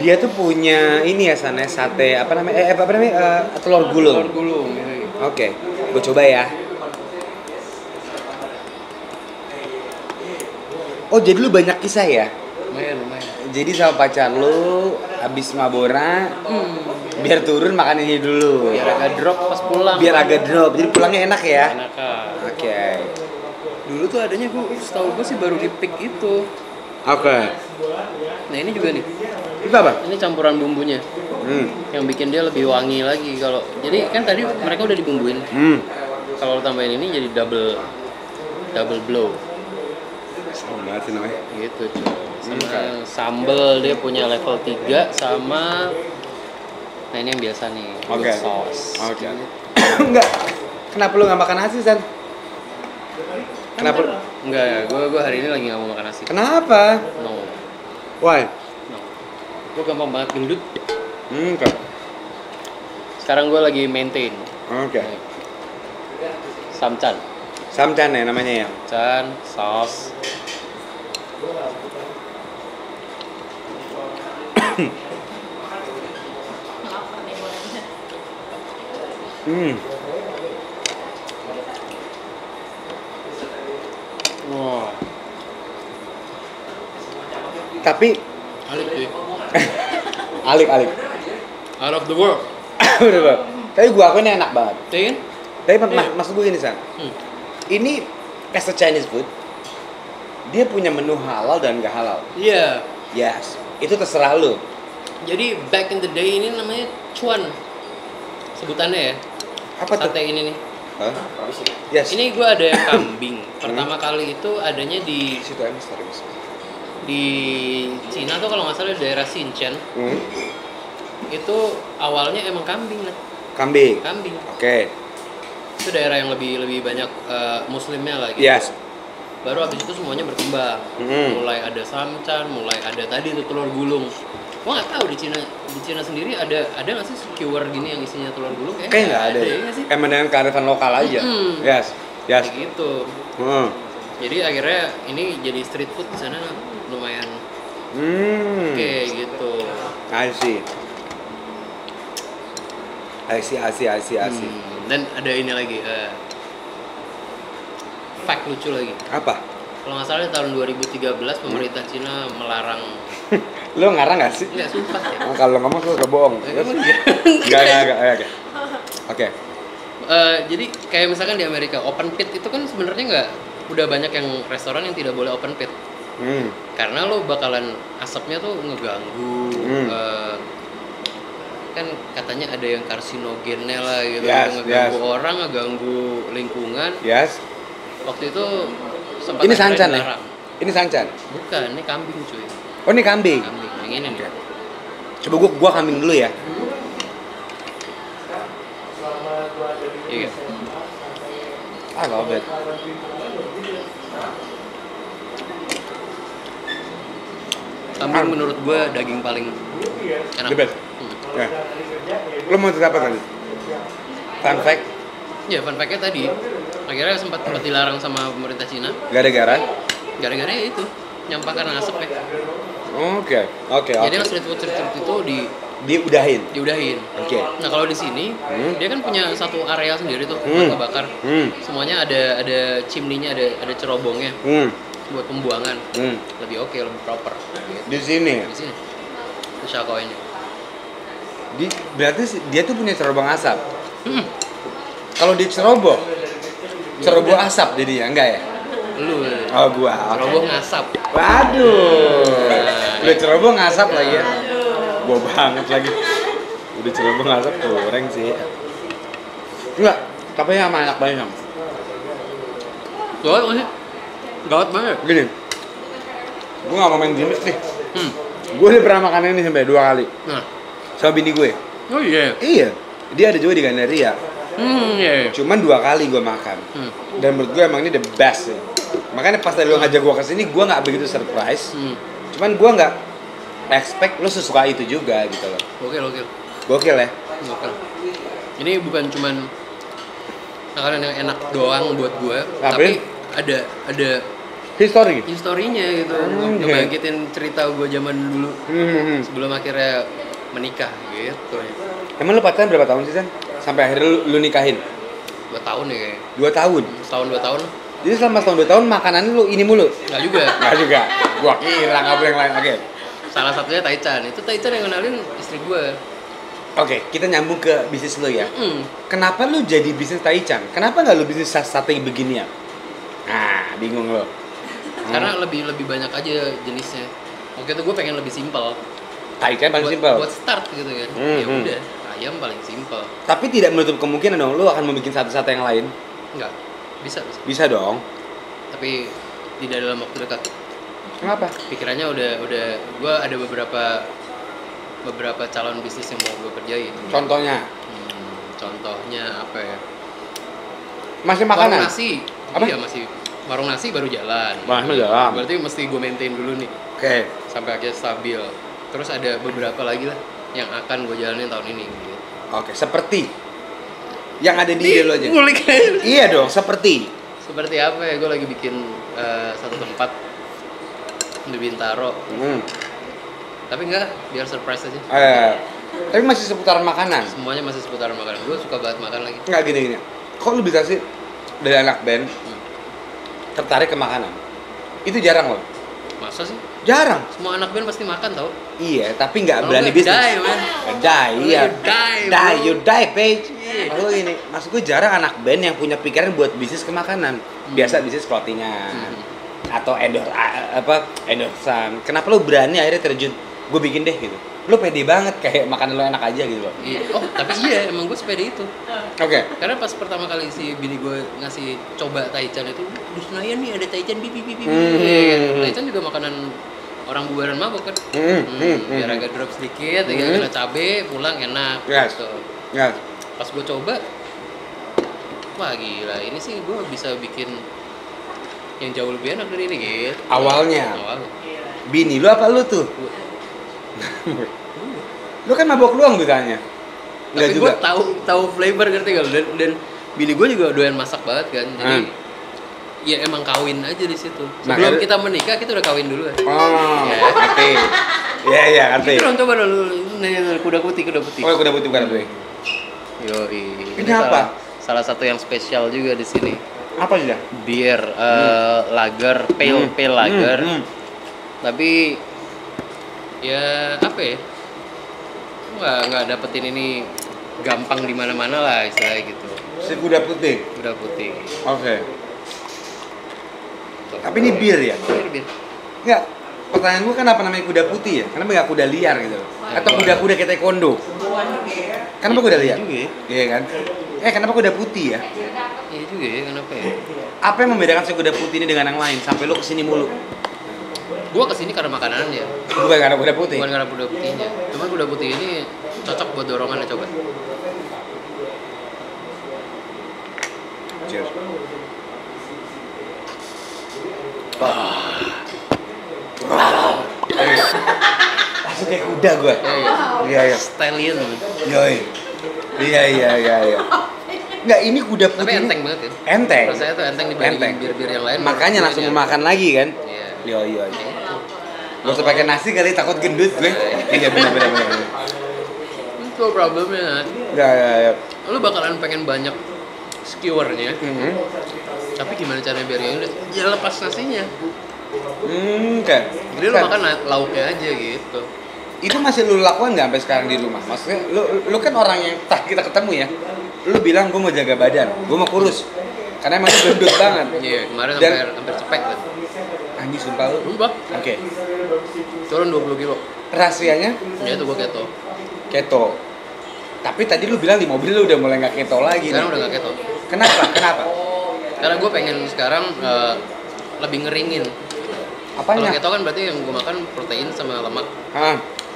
S1: Dia tuh punya ini ya sana sate apa namanya? Telur gulung.
S3: Telur gulung. Ini.
S1: Oke, gue coba ya. Oh jadi lu banyak kisah ya?
S3: Lumayan.
S1: Jadi sama pacar lu habis mabora, biar turun makan ini dulu.
S3: Biar agak drop pas pulang.
S1: Biar agak drop, jadi pulangnya enak ya?
S3: Enak kan.
S1: Oke.
S3: Dulu tuh adanya setahu gue sih baru di Pick itu.
S1: Oke.
S3: Nah ini juga nih.
S1: Itu apa?
S3: Ini campuran bumbunya. Yang bikin dia lebih wangi lagi kalau. Jadi kan tadi mereka udah dibumbuin. Kalau lo tambahin ini jadi double blow.
S1: Sama banget sih namanya.
S3: Gitu cuy. Sama sambel dia punya level 3 sama. Nah ini yang biasa nih.
S1: Oke.
S3: Sauce.
S1: Oke. Enggak. Kenapa lu nggak makan nasi, San? Kenapa?
S3: Enggak ya, gue hari ini lagi nggak mau makan nasi.
S1: Kenapa?
S3: No.
S1: Why?
S3: Gue gampang banget gendut.
S1: Oke.
S3: Sekarang gue lagi maintain.
S1: Oke.
S3: Samchan.
S1: Samchan ya namanya ya.
S3: Samchan, sauce. Wah.
S1: Tapi
S3: Alik cuy.
S1: alik.
S3: Out of the world.
S1: Udah, Bang. Tapi gua akuin enak banget.
S3: Tin?
S1: Tapi maksud gue gini, San. Ini as a Chinese food, dia punya menu halal dan gak halal.
S3: Iya.
S1: Yes. Itu terserah lu.
S3: Jadi back in the day ini namanya cuan. Sebutannya ya.
S1: Apa tuh?
S3: Sate ini nih.
S1: Hah? Yes.
S3: Ini gue ada yang kambing. Pertama kali itu adanya di
S1: situ aja serius.
S3: Cina tuh kalau nggak salah di daerah Xinjiang. Itu awalnya emang kambing lah.
S1: Kambing.
S3: Kambing.
S1: Oke.
S3: Itu daerah yang lebih banyak muslimnya lah gitu.
S1: Yes.
S3: Baru habis itu semuanya berkembang. Mulai ada samchan, mulai ada tadi tuh telur gulung. Gua nggak tahu di Cina sendiri ada nggak sih skewer gini yang isinya telur gulung?
S1: Kayak nggak ada.
S3: Ya nggak sih?
S1: Emang dengan kearifan lokal aja. Yes.
S3: Kayak gitu.
S1: Hmm.
S3: Jadi akhirnya ini jadi street food di sana lumayan oke gitu. I see. Dan ada ini lagi fact lucu lagi.
S1: Apa?
S3: Kalau nggak salah di tahun 2013 pemerintah Cina melarang.
S1: Lo ngarang nggak sih?
S3: Nggak, sumpah ya.
S1: Oh, kalau ngomong tuh udah bohong.
S3: Emang iya?
S1: Enggak. Oke.
S3: Jadi kayak misalkan di Amerika open pit itu kan sebenarnya udah banyak yang restoran yang tidak boleh open pit. Karena lo bakalan asapnya tuh ngeganggu. Kan katanya ada yang karsinogennya lah gitu, ngeganggu orang, ngeganggu lingkungan.
S1: Yes.
S3: Waktu itu sempat
S1: Ini sancan ya?
S3: dilarang.
S1: Ini sancan.
S3: Bukan, ini kambing cuy.
S1: Oh, ini kambing.
S3: Kambing yang ini nih.
S1: Coba gua kambing dulu ya.
S3: Iya.
S1: I love it.
S3: Kambing menurut gua daging paling enak.
S1: The best. Ya. Lo mau cerita apa tadi? Fun fact?
S3: Ya, fun fact-nya tadi akhirnya sempat dilarang sama pemerintah Cina
S1: Gara-gara?
S3: gara-gara ya itu nyampah karena asap ya.
S1: Oke.
S3: Jadi yang street food itu
S1: diudahin. Oke.
S3: Nah kalau di sini dia kan punya satu area sendiri tuh buat ngebakar. Semuanya ada chimney-nya, ada cerobongnya buat pembuangan. Lebih oke, lebih proper. Gitu.
S1: Di sini.
S3: Di sini. Di Shako ini.
S1: Berarti dia tuh punya cerobong asap. Kalau di cerobong asap jadinya enggak ya?
S3: Lu.
S1: Oh gua.
S3: Cerobong ngasap.
S1: Waduh. Udah cerobong asap lagi ya. Gua banget lagi. Udah cerobong asap goreng sih. Enggak, tapi sama anak bayam.
S3: Gawat masih. Gawat banget.
S1: Gini. Gua enggak mau main gimmick nih. Gua udah pernah makan ini sampai 2 kali.
S3: Nah.
S1: Sama bini gue.
S3: Oh iya.
S1: Iya. Dia ada juga di Gandaria.
S3: Iya.
S1: Cuman 2 kali gue makan. Dan menurut gue emang ini the best sih. Makanya pas tadi lo ngajak gue kesini, gue nggak begitu surprise. Cuman gue nggak expect lo sesuka itu juga gitu loh. Gokil ya.
S3: Gokil. Ini bukan cuman makanan yang enak doang buat gue, tapi ada historinya gitu. Ngebangkitin cerita gue zaman dulu sebelum akhirnya menikah gitu.
S1: Emang lo pacaran berapa tahun sih, San? Sampai akhirnya lu nikahin?
S3: 2 tahun ya kayaknya.
S1: 2 tahun?
S3: Setahun 2 tahun.
S1: Jadi selama setahun 2 tahun makanan lu ini mulu?
S3: Nggak juga.
S1: Nggak juga? Gua kira nggak boleh yang lain. Oke.
S3: Salah satunya Taichan. Itu Taichan yang kenalin istri gue.
S1: Oke, kita nyambung ke bisnis lu ya. Kenapa lu jadi bisnis Taichan? Kenapa nggak lu bisnis sate beginian? Nah, bingung lo.
S3: Karena lebih banyak aja jenisnya. Waktu itu gue pengen lebih simpel.
S1: Taichan paling simpel.
S3: Buat start gitu kan. Ya udah, ayam paling simpel.
S1: Tapi tidak menutup kemungkinan dong lu akan membuat sate-sate yang lain.
S3: Enggak. Bisa.
S1: Bisa dong.
S3: Tapi tidak dalam waktu dekat.
S1: Kenapa?
S3: Pikirannya udah gue ada beberapa calon bisnis yang mau gue kerjain.
S1: Contohnya?
S3: Contohnya apa ya?
S1: Masih makanan?
S3: Warung nasi.
S1: Apa?
S3: Iya masih. Warung nasi baru jalan.
S1: Baru jalan.
S3: Berarti mesti gue maintain dulu nih.
S1: Oke.
S3: Sampai akhirnya stabil. Terus ada beberapa lagi lah yang akan gue jalanin tahun ini. Gitu.
S1: Oke, seperti yang ada di ide lo aja.
S3: Ngulik aja.
S1: Iya dong, seperti
S3: apa ya? Gue lagi bikin satu tempat di Bintaro. Tapi enggak, biar surprise aja.
S1: Tapi masih seputaran makanan.
S3: Semuanya masih seputaran makanan. Gue suka banget makan lagi.
S1: Nggak gini. Kok lu bisa sih dari anak band tertarik ke makanan? Itu jarang loh.
S3: Masa sih?
S1: Jarang.
S3: Semua anak band pasti makan tau.
S1: Iya, tapi nggak
S3: Kalau
S1: berani
S3: nggak,
S1: bisnis.
S3: die, man.
S1: Die, iya.
S3: You die, bro.
S1: Page.
S3: Iya.
S1: Maksud gue gini, maksud gue jarang anak band yang punya pikiran buat bisnis ke makanan. Biasa bisnis clothingan atau endorsan. Kenapa lu berani akhirnya terjun? Gue bikin deh gitu. Lu pede banget kayak makanan lu enak aja gitu loh.
S3: Iya. Oh, tapi iya emang gue sepede itu.
S1: Oke.
S3: Karena pas pertama kali si bini gue ngasih coba Taichan itu, di Senayan nih ada Taichan bibi. Taichan juga makanan orang bubaran mabok kan. Biar agak drop sedikit, kena cabe, pulang enak.
S1: Yes.
S3: Gitu.
S1: Yes.
S3: Pas gue coba, wah gila, ini sih gue bisa bikin yang jauh lebih enak dari ini gitu.
S1: Awalnya. Bini lu apa lu tuh? Lu kan mabok doang ditanya.
S3: Tapi gue tahu flavor ngerti gak? Dan bini gue juga doyan masak banget kan. Jadi ya emang kawin aja di situ. Sebelum kita menikah kita udah kawin dulu kan.
S1: Oh, ngerti. Iya, ngerti.
S3: Itu dong coba dulu kuda putih.
S1: Oh, kuda putih.
S3: Yoi.
S1: Ini apa?
S3: Salah satu yang spesial juga di sini.
S1: Apa sih dah?
S3: Beer, lager, pale lager. Tapi ya apa ya? Nggak dapetin ini gampang di mana-mana lah istilahnya gitu.
S1: Si kuda putih. Oke. Tapi ini bir ya?
S3: Bir.
S1: Enggak. Pertanyaan gue kenapa namanya kuda putih ya? Kenapa nggak kuda liar gitu? Atau kuda-kuda kayak taekwondo? Kenapa kuda liar? Iya kan? Kenapa kuda putih ya?
S3: Iya juga ya, kenapa ya?
S1: Apa yang membedakan si kuda putih ini dengan yang lain sampai lo kesini mulu?
S3: Gua kesini karena makanannya.
S1: Bukan karena kuda putih?
S3: Bukan karena kuda putihnya. Cuma kuda putih ini cocok buat dorongannya, coba.
S1: Cheers. Langsung kayak kuda gue. Iya.
S3: Stallion.
S1: Iya. Nggak, ini kuda putih.
S3: Tapi enteng banget ya.
S1: Enteng.
S3: Rasanya tuh enteng dibanding bir-bir yang lain.
S1: Makanya langsung makan lagi kan?
S3: Iya.
S1: Iya. Gak usah pakai nasi kali, takut gendut gue. Iya benar.
S3: Itu problemnya.
S1: Ya.
S3: Lu bakalan pengen banyak skewernya. Tapi gimana caranya biar yang ya lepas nasinya.
S1: Oke.
S3: Jadi lu makan lauknya aja gitu.
S1: Itu masih lu lakukan nggak sampai sekarang di rumah? Maksudnya lu kan orang yang tak kita ketemu ya. Lu bilang gue mau jaga badan, gue mau kurus. Karena emang gendut banget.
S3: Iya, kemarin hampir cepek kan.
S1: Anjir sumpah lu.
S3: Sumpah.
S1: Oke.
S3: Turun 20 kilo.
S1: Rahasianya?
S3: Ya itu gue
S1: Keto. Tapi tadi lu bilang di mobil lu udah mulai nggak keto lagi.
S3: Sekarang udah nggak keto.
S1: Kenapa?
S3: Karena gue pengen sekarang lebih ngeringin.
S1: Apanya?
S3: Kalau keto kan berarti yang gue makan protein sama lemak.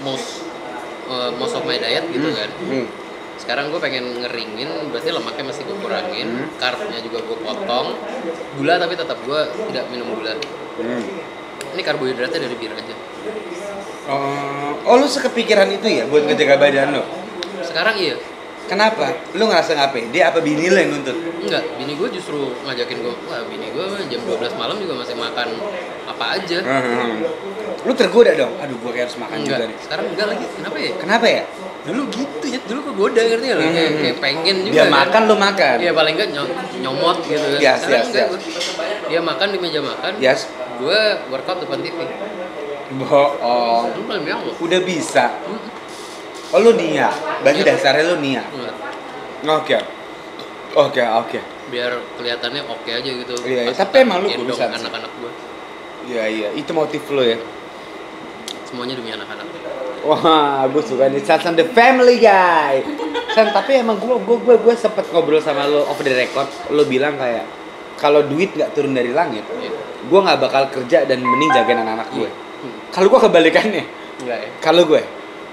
S3: Most of my diet gitu kan. Sekarang gue pengen ngeringin, berarti lemaknya masih gue kurangin, carbnya juga gue potong, gula tapi tetap gue tidak minum gula. Ini karbohidratnya dari bir aja.
S1: Oh, lu sekepikiran itu ya buat ngejaga badan lo?
S3: Sekarang iya.
S1: Kenapa? Lu ngerasa nggak pede? Apa bini lo yang nuntut?
S3: Enggak, bini gue justru ngajakin gue, wah bini gue jam 12 malam juga masih makan apa aja.
S1: Lu tergoda dong? Aduh, gue kayak harus makan
S3: Enggak,
S1: juga nih.
S3: sekarang enggak lagi, kenapa ya?
S1: Kenapa ya?
S3: Dulu gitu ya, dulu kegoda ngerti gak lo? Kayak pengen juga
S1: Dia
S3: kan?
S1: makan, lu makan.
S3: Iya paling enggak nyomot gitu kan.
S1: Yes,
S3: Sekarang
S1: yes,
S3: enggak
S1: yes.
S3: gue. Dia makan di meja makan,
S1: Yes.
S3: gue workout depan TV.
S1: Bohong.
S3: Lu paling yang lo?
S1: Udah bisa. Oh, lu niat. Berarti dasarnya lu niat. Oke.
S3: Biar kelihatannya oke aja gitu.
S1: Iya,
S3: Pas
S1: tapi emang lu
S3: gendong
S1: kurusan sih.
S3: anak-anak gue.
S1: Iya, itu motif lu ya.
S3: Semuanya demi anak-anak.
S1: Wah, gue suka nih San the family guy. San, tapi emang gue sempet ngobrol sama lo off the record. Lo bilang kayak kalau duit nggak turun dari langit, gue nggak bakal kerja dan mending jagain anak-anak gue. Kalau gue kebalikannya.
S3: Enggak ya?
S1: Kalau gue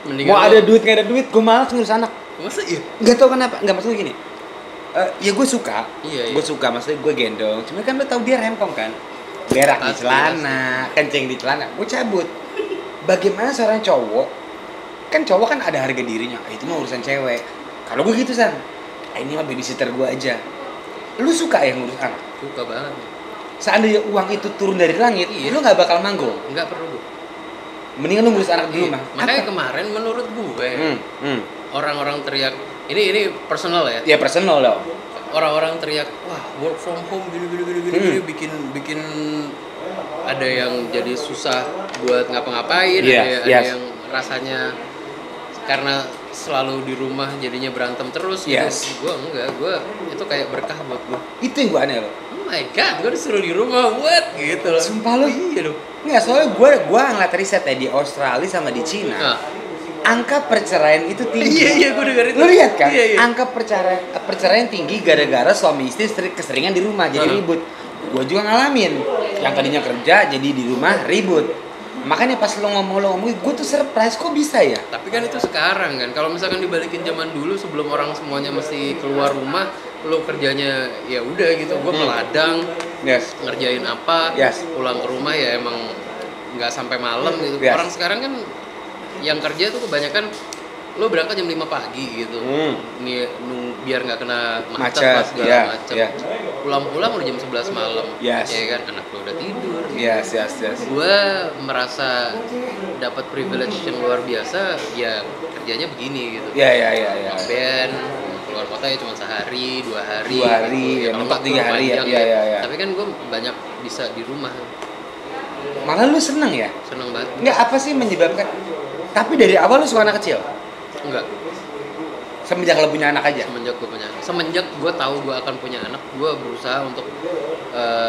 S3: Mendingan
S1: mau
S3: lo-
S1: ada duit nggak ada duit, gue malas ngurus anak.
S3: Masa iya?
S1: Nggak tahu kenapa. Nggak, maksudnya gini. Ya gue suka.
S3: Iya.
S1: Gue suka, maksudnya gue gendong. Cuma kan lo tau dia rempong kan. Berak di
S3: Pasti,
S1: celana, kencing di celana. Gue cabut. Bagaimana seorang cowok? Kan cowok kan ada harga dirinya. Itu mah urusan cewek. Kalau gue gitu San. Ini mah babysitter gue aja. Lu suka ya ngurus anak?
S3: Suka banget.
S1: Seandainya uang itu turun dari langit, lu nggak bakal manggung.
S3: Enggak perlu.
S1: Mendingan lu ngurus anak di rumah.
S3: Makanya
S1: Apa?
S3: kemarin menurut gue
S1: Hmm.
S3: orang-orang teriak ini personal ya.
S1: Ya personal dong.
S3: Orang-orang teriak, wah work from home gini bikin ada yang jadi susah buat ngapa-ngapain,
S1: Iya,
S3: ada
S1: yes.
S3: yang rasanya karena selalu di rumah jadinya berantem terus.
S1: Yes.
S3: Gitu. Gue itu kayak berkah buat gue.
S1: Itu yang gue aneh loh.
S3: Oh my god, gue disuruh di rumah buat gitu loh.
S1: Sumpah lu?
S3: Iya loh.
S1: Nggak, soalnya gue ngeliat riset ya di Australia sama di Cina.
S3: Nah,
S1: Angka perceraian itu tinggi.
S3: iya gue dengar itu.
S1: Lu lihat kan?
S3: Iya, iya.
S1: Angka perceraian tinggi gara-gara suami istri keseringan di rumah jadi ribut. Gue juga ngalamin. Yang tadinya kerja jadi di rumah ribut. Makanya pas lo ngomong gue tuh surprise kok bisa ya?
S3: Tapi kan itu sekarang kan. Kalau misalkan dibalikin zaman dulu sebelum orang semuanya mesti keluar rumah, lo kerjanya ya udah gitu. Gue meladang,
S1: Yes.
S3: ngerjain apa,
S1: Yes.
S3: pulang ke rumah ya emang nggak sampai malam gitu.
S1: Yes.
S3: Orang sekarang kan yang kerja tuh kebanyakan lo berangkat jam 5 pagi gitu. Nih biar nggak kena macet
S1: Macet,
S3: segala
S1: iya,
S3: macam.
S1: iya.
S3: Pulang-pulang udah jam 11 malam.
S1: Yes.
S3: Ya kan anak lo udah tidur.
S1: Yes.
S3: Gue merasa dapat privilege yang luar biasa ya kerjanya begini gitu.
S1: Ya.
S3: Band keluar kota ya cuma sehari 2 hari
S1: 2 hari,
S3: gitu.
S1: ya,
S3: Kalau
S1: mentok
S3: nggak
S1: 3 hari ya,
S3: panjang
S1: ya.
S3: Tapi kan gue banyak bisa di rumah,
S1: Malah lu seneng ya?
S3: seneng banget.
S1: Nggak, apa sih menyebabkan? Tapi dari awal lu suka anak kecil?
S3: Enggak,
S1: Semenjak lo punya anak aja?
S3: semenjak gue tahu gue akan punya anak, gue berusaha untuk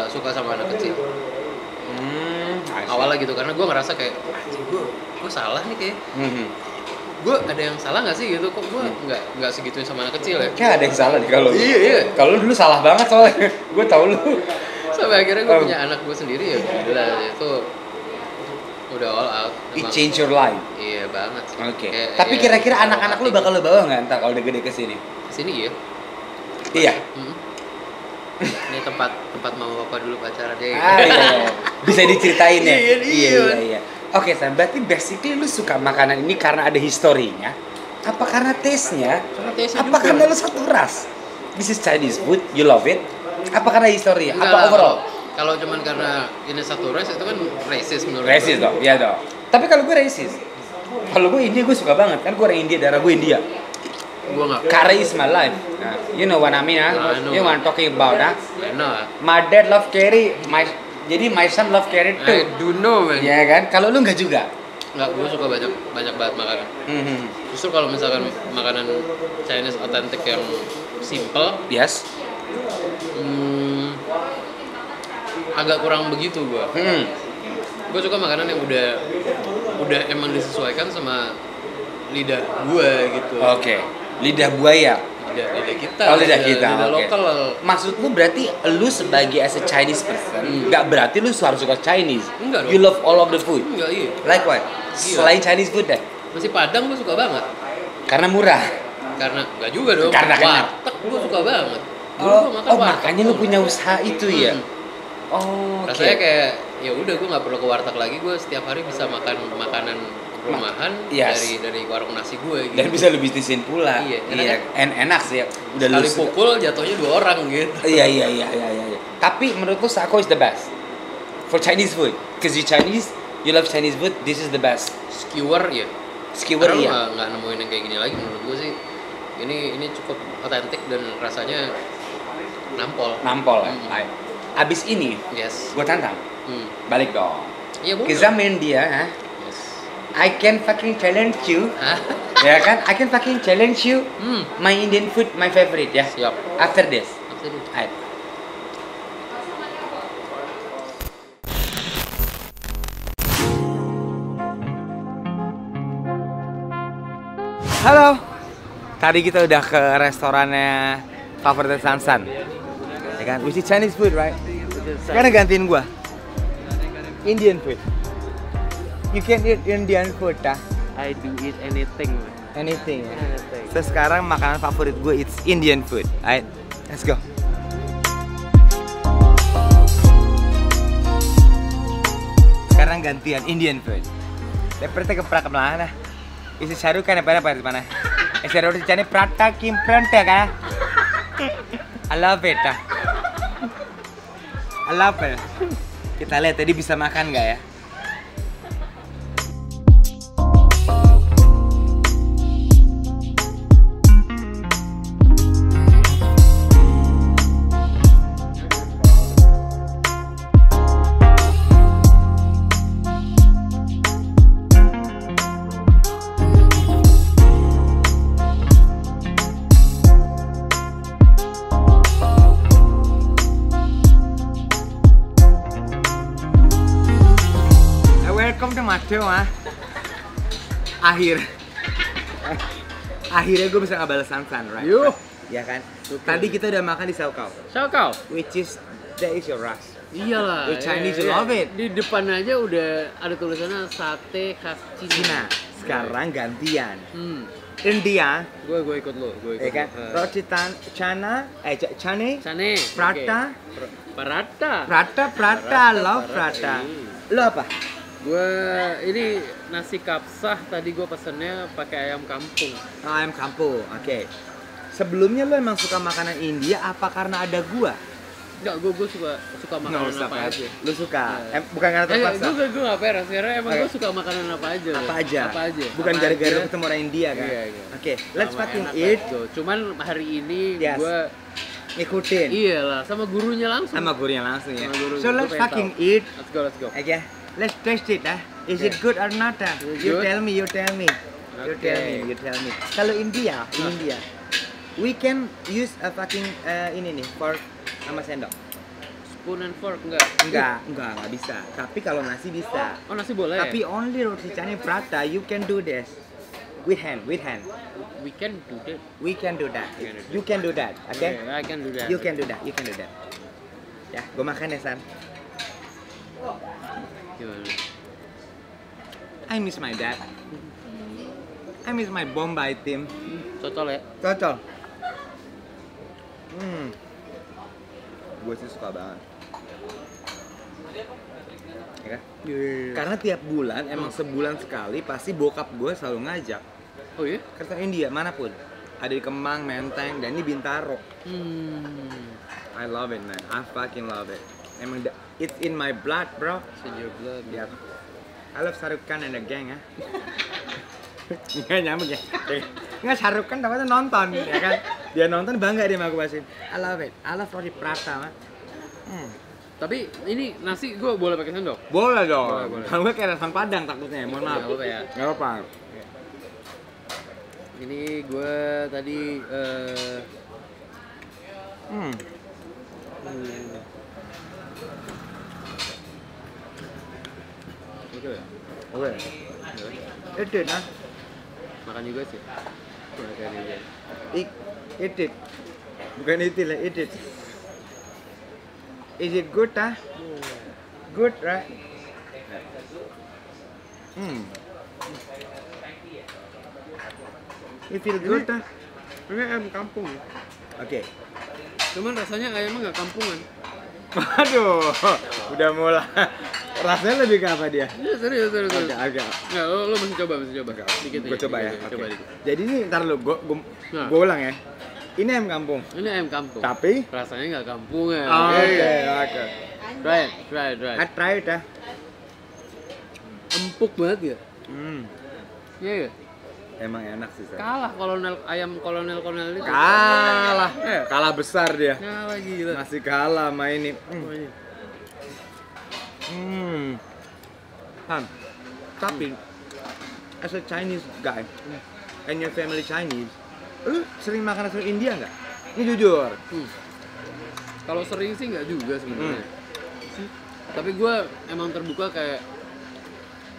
S3: suka sama anak kecil. Awalnya gitu karena gue ngerasa kayak gue salah nih kayak gue ada yang salah nggak sih gitu, kok gue nggak segituin sama anak kecil ya.
S1: Kayak ada yang salah nih kalau
S3: Iya.
S1: Kalau lu dulu salah banget soalnya. Gue tahu lu.
S3: Sampai akhirnya gue punya anak gue sendiri ya gila itu udah all out.
S1: It
S3: Emang.
S1: change your life.
S3: Iya banget sih.
S1: Oke.
S3: Kayak-
S1: Tapi
S3: ya,
S1: kira-kira anak-anak lu bakal lu bawa nggak ntar kalau udah gede ke sini?
S3: sini ya.
S1: Iya.
S3: Ini tempat mama papa dulu pacaran ya.
S1: Iya. Bisa diceritain ya?
S3: Iya.
S1: Iya. Oke, Sam, berarti basically lu suka makanan ini karena ada historinya? Apa karena taste-nya?
S3: Karena taste-nya
S1: Apa
S3: juga.
S1: karena lu satu ras? This is Chinese food, you love it? Apa karena historinya?
S3: Enggak
S1: Apa
S3: lah,
S1: overall?
S3: Kalau cuman karena ini satu race itu kan racist menurut
S1: Racist
S3: gue.
S1: dong, iya dong. Tapi kalau gue racist, kalau gue India gue suka banget kan, gue orang India, darah gue India.
S3: Gue nggak.
S1: Curry is my life. Nah, you know what I mean,
S3: I
S1: huh?
S3: know.
S1: You want talking about, huh?
S3: Enak.
S1: My dad love curry, jadi my son love curry
S3: I
S1: too.
S3: do know man.
S1: Iya kan? Kalau lu nggak juga?
S3: Nggak, gue suka banyak banget makanan. Justru kalau misalkan makanan Chinese otentik yang simple,
S1: Yes.
S3: agak kurang begitu gue. Gue suka makanan yang udah emang disesuaikan sama lidah gue gitu.
S1: Oke. Lidah buaya.
S3: Lidah kita.
S1: Oh, lidah kita,
S3: Lidah
S1: oke.
S3: lokal.
S1: Maksud lu berarti lu sebagai as a Chinese person, nggak berarti lu harus suka Chinese.
S3: Enggak dong.
S1: You love all of the food.
S3: Enggak, iya.
S1: Like what?
S3: Iya.
S1: Selain Chinese food deh.
S3: Nasi Padang gue suka banget.
S1: Karena murah.
S3: Karena enggak juga dong.
S1: Karena
S3: warteg gue suka banget. Dulu
S1: Oh,
S3: gua makan warteg.
S1: makanya lu punya usaha itu ya? Oh, oke.
S3: Rasanya kayak ya udah gue nggak perlu ke warteg lagi, gue setiap hari bisa makan makanan rumahan
S1: Yes.
S3: dari warung nasi gue gitu.
S1: Dan bisa lu bisnisin pula.
S3: Iya, enak
S1: Enak sih ya. Udah
S3: Sekali
S1: lu
S3: pukul jatuhnya 2 orang gitu.
S1: Iya. Tapi menurut lu Sako is the best for Chinese food. Cause you Chinese, you love Chinese food. This is the best.
S3: Skewer ya.
S1: Skewer
S3: Karena lu
S1: ya.
S3: nggak nemuin yang kayak gini lagi menurut gue sih. Ini cukup otentik dan rasanya nampol.
S1: Nampol ya.
S3: Hmm.
S1: Baik. Abis ini,
S3: Yes.
S1: gua tantang. Balik dong.
S3: Iya boleh.
S1: Cause I'm India, huh?
S3: Yes.
S1: I can fucking challenge you.
S3: Hah?
S1: Ya kan? I can fucking challenge you. My Indian food, my favorite ya.
S3: Siap.
S1: After this.
S3: Apa tadi?
S1: Alright. Halo. Tadi kita udah ke restorannya favorit Sansan. Ya kan? Which is Chinese food, right? Sekarang gantiin gua. Indian food. You can eat Indian food, dah.
S3: I do eat anything.
S1: Anything ya.
S3: Anything.
S1: So sekarang makanan favorit gue it's Indian food. Alright, let's go. Sekarang gantian Indian food. Seperti keprak mana? Isi Shahrukh Khan apa di mana? Isi roti canai prata kim pranta kan? I love it. I love it. Kita lihat tadi bisa makan nggak ya? Welcome to Mateo, Akhirnya gue bisa ngebales Sansan, right?
S3: Yuh.
S1: Ya kan? Tadi kita udah makan di Saukau,
S3: Saukau.
S1: which is that is your rush.
S3: Iyalah.
S1: You're Chinese, you
S3: iya.
S1: love it.
S3: Di depan aja udah ada tulisannya sate khas Cina.
S1: Cina. Sekarang gantian.
S3: Hmm.
S1: India,
S3: Gue ikut lo,
S1: ya kan? Roti chana, chane,
S3: Cane.
S1: prata,
S3: Prata.
S1: prata, love prata. Lo apa?
S3: Gue ini nasi kapsah tadi gue pesennya pakai ayam kampung.
S1: Ayam kampung, oke. Sebelumnya lo emang suka makanan India apa karena ada gua?
S3: Enggak, gue suka makanan
S1: Nggak usah,
S3: apa
S1: Pat.
S3: aja.
S1: Lu suka? Bukan karena terpaksa?
S3: Gue gak peres, karena emang
S1: Oke.
S3: gue suka makanan apa aja.
S1: Apa aja?
S3: Apa aja.
S1: Bukan
S3: Apa
S1: gara-gara
S3: aja.
S1: ketemu orang India kan?
S3: Iya.
S1: Oke, let's
S3: Sama
S1: fucking
S3: enak,
S1: eat.
S3: let's go. Cuman hari ini
S1: Yes.
S3: gue
S1: Ngikutin
S3: iyalah sama gurunya langsung.
S1: sama gurunya langsung ya.
S3: Sama guru.
S1: So
S3: Gua
S1: let's
S3: pengen
S1: fucking
S3: tahu.
S1: eat.
S3: Let's go.
S1: Oke, let's taste it Is it good or not?
S3: Is it
S1: You
S3: good?
S1: tell me. You tell me.
S3: Okay.
S1: Kalau India, we can use a fucking ini nih fork sama sendok.
S3: Spoon and fork enggak?
S1: Enggak bisa. Tapi kalau nasi bisa.
S3: Oh, nasi boleh.
S1: Tapi only roti canai prata you can do this. With hand.
S3: we can do that.
S1: We can do that. You can do that, okay?
S3: I can do that.
S1: You can do that. Ya, gue makan ya, San.
S3: Gimana?
S1: I miss my dad. I miss my Bombay team.
S3: Cocol ya?
S1: Cocol. Gue sih suka banget. Ya kan? Karena tiap bulan, emang sebulan sekali pasti bokap gue selalu ngajak
S3: Oh iya?
S1: ke restoran India manapun. Ada di Kemang, Menteng, dan ini Bintaro. I love it, man. I fucking love it. Emang it's in my blood, bro.
S3: It's in your blood.
S1: Yep. I love Shahrukh Khan and the gang, ya. Nggak nyambung ya? Nggak, Shahrukh Khan dapat nonton, ya kan? Dia nonton bangga dia sama aku pasin. I love it. I love roti prata, mah.
S3: Tapi ini nasi gue boleh pakai sendok?
S1: Boleh dong.
S3: Boleh.
S1: Kalau gue kayak restoran Padang takutnya, mohon maaf.
S3: Nggak apa-apa ya.
S1: Nggak apa-apa.
S3: Ini gue tadi Oke ya?
S1: Oke. Itu nah.
S3: Makan juga sih. Makan juga.
S1: Eat it. Bukan itu lah, eat it. Is it good, Good, right? You feel good,
S3: Ini ayam kampung.
S1: Oke.
S3: Cuman rasanya ayamnya nggak kampungan.
S1: Waduh, udah mulai. Rasanya lebih ke apa dia?
S3: Iya serius.
S1: Agak.
S3: Nggak, lo masih coba. Dikit.
S1: Gue coba ya.
S3: Coba
S1: Oke.
S3: dikit.
S1: Jadi ini ntar lu, gue
S3: Nah.
S1: ulang ya. Ini ayam kampung.
S3: Ini ayam kampung.
S1: Tapi
S3: Rasanya nggak kampungan.
S1: Oke.
S3: Try it.
S1: Try it ya.
S3: Empuk banget ya. Iya ya.
S1: Emang enak sih, Sar.
S3: Kalah ayam kolonel itu.
S1: Kalah. Kalah besar dia.
S3: Kalah gila.
S1: Masih kalah sama ini.
S3: Oh, ini.
S1: Han, tapi as a Chinese guy and your family Chinese, lu sering makan restoran India nggak? Ini jujur.
S3: Kalau sering sih nggak juga sebenarnya. Tapi gue emang terbuka kayak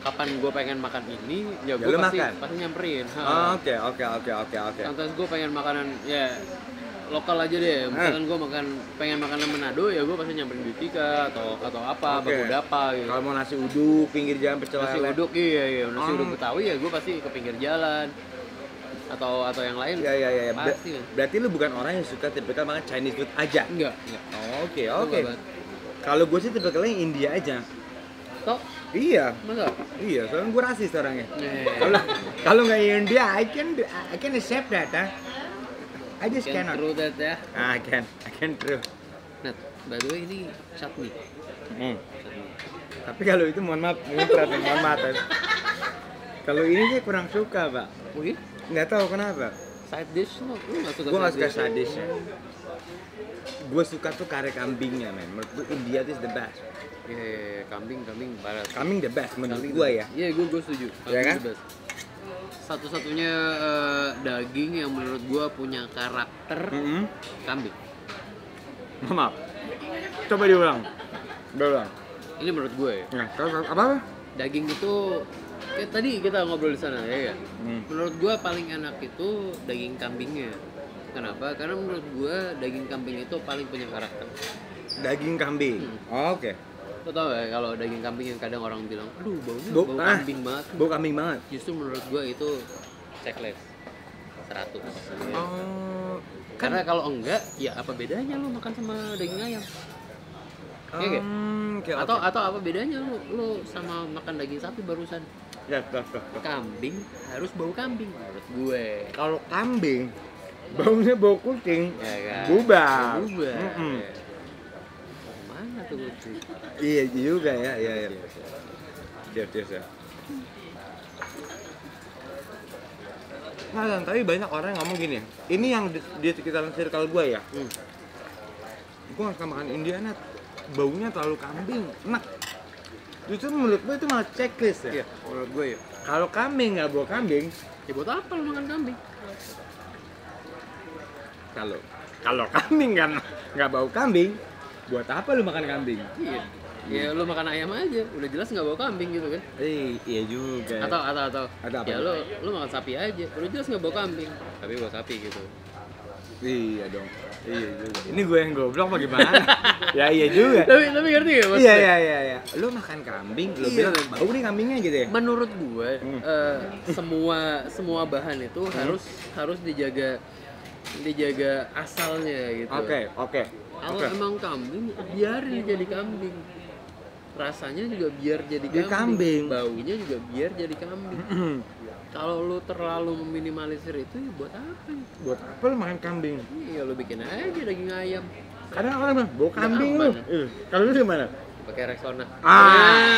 S3: kapan gue pengen makan ini, ya gue
S1: lu
S3: pasti
S1: makan?
S3: nyamperin.
S1: Oke.
S3: Sometimes gue pengen makanan ya lokal aja deh. Misalkan gue pengen makanan Manado, ya gue pasti nyamperin di Tika atau apa,
S1: Oke.
S3: Bagudapa gitu.
S1: Kalau mau nasi uduk pinggir jalan pecel
S3: Nasi
S1: lele.
S3: uduk iya. Nasi uduk Betawi ya gue pasti ke pinggir jalan. Atau yang lain.
S1: Iya.
S3: Pasti.
S1: Berarti lu bukan orang yang suka tipikal makan Chinese food aja.
S3: Enggak.
S1: Oke.
S3: Enggak banget.
S1: Kalau gue sih tipikalnya yang India aja.
S3: Tok,
S1: Iya.
S3: masa?
S1: Iya, soalnya gue rasis orangnya.
S3: Nih.
S1: Kalau nggak India, I can accept that, huh? I just
S3: Can
S1: cannot.
S3: true that ya.
S1: I can true.
S3: Nah, by the way ini chutney.
S1: Tapi kalau itu mohon maaf, mohon maaf. Kalau ini sih kurang suka, Pak.
S3: Oh iya?
S1: Nggak tahu kenapa.
S3: Side dish lu nggak suka?
S1: Gue nggak suka
S3: side dish?
S1: sadisnya. Gue suka tuh kare kambingnya, men. Menurut gue India itu is the best.
S3: Iya, kambing barat.
S1: Kambing the best menurut
S3: Kambing
S1: gue
S3: the
S1: ya.
S3: best. Iya, gue setuju.
S1: Iya
S3: Kambing
S1: kan?
S3: the best. Satu-satunya daging yang menurut gue punya karakter kambing.
S1: Maaf. Coba diulang. Diulang.
S3: Ini menurut gue ya.
S1: Nah, apa?
S3: Daging itu kayak tadi kita ngobrol di sana ya. Menurut gue paling enak itu daging kambingnya. Kenapa? Karena menurut gue daging kambing itu paling punya karakter.
S1: Daging kambing. Oke.
S3: Lo tau gak kalau daging kambing yang kadang orang bilang, aduh baunya
S1: Bau-
S3: bau
S1: ah.
S3: kambing banget.
S1: Bau kambing banget.
S3: Justru menurut gue itu checklist 100.
S1: Oh.
S3: Karena kalau enggak, ya apa bedanya lu makan sama daging ayam? Iya nggak?
S1: Oke.
S3: Atau apa bedanya lu sama makan daging sapi barusan?
S1: Ya.
S3: Kambing harus bau kambing menurut gue.
S1: Kalau kambing baunya bau kucing.
S3: Ya kan?
S1: Bubar.
S3: Bubar.
S1: Mm-mm.
S3: Ya. Mana tuh kucing?
S1: Iya juga ya. Iya. Siap. Nah, tapi banyak orang yang ngomong gini. Ini yang di sekitaran circle gue ya. Gue nggak suka makan India, Nat. Baunya terlalu kambing. Enak. Justru menurut gue itu malah checklist ya.
S3: Iya, menurut gue ya.
S1: Kalau kambing nggak bau kambing,
S3: Ya buat apa lu makan kambing?
S1: kalau kambing kan nggak bau kambing, buat apa lu makan kambing?
S3: Iya. Ya lu makan ayam aja, udah jelas nggak bau kambing gitu kan?
S1: Iya juga.
S3: Atau
S1: Ada apa?
S3: ya lu makan sapi aja, udah jelas nggak bau kambing, tapi bau sapi gitu.
S1: Iya dong. Iya juga. Ini gue yang goblok apa gimana? Ya iya juga.
S3: Tapi ngerti gak maksudnya?
S1: Iya. Lu makan kambing, lu
S3: Iya.
S1: bilang bau nih kambingnya gitu ya?
S3: Menurut gue semua bahan itu harus dijaga asalnya gitu.
S1: Oke.
S3: Kalau emang kambing, biarin jadi kambing. Rasanya juga biar jadi
S1: Jadi kambing.
S3: Baunya juga biar jadi kambing. Kalau lu terlalu meminimalisir itu, ya buat apa?
S1: Buat apa lu makan kambing?
S3: Iya, lu bikin aja daging ayam.
S1: Kadang orang bilang bau kambing lu.
S3: aman.
S1: Kalau lu gimana?
S3: Pakai Rexona.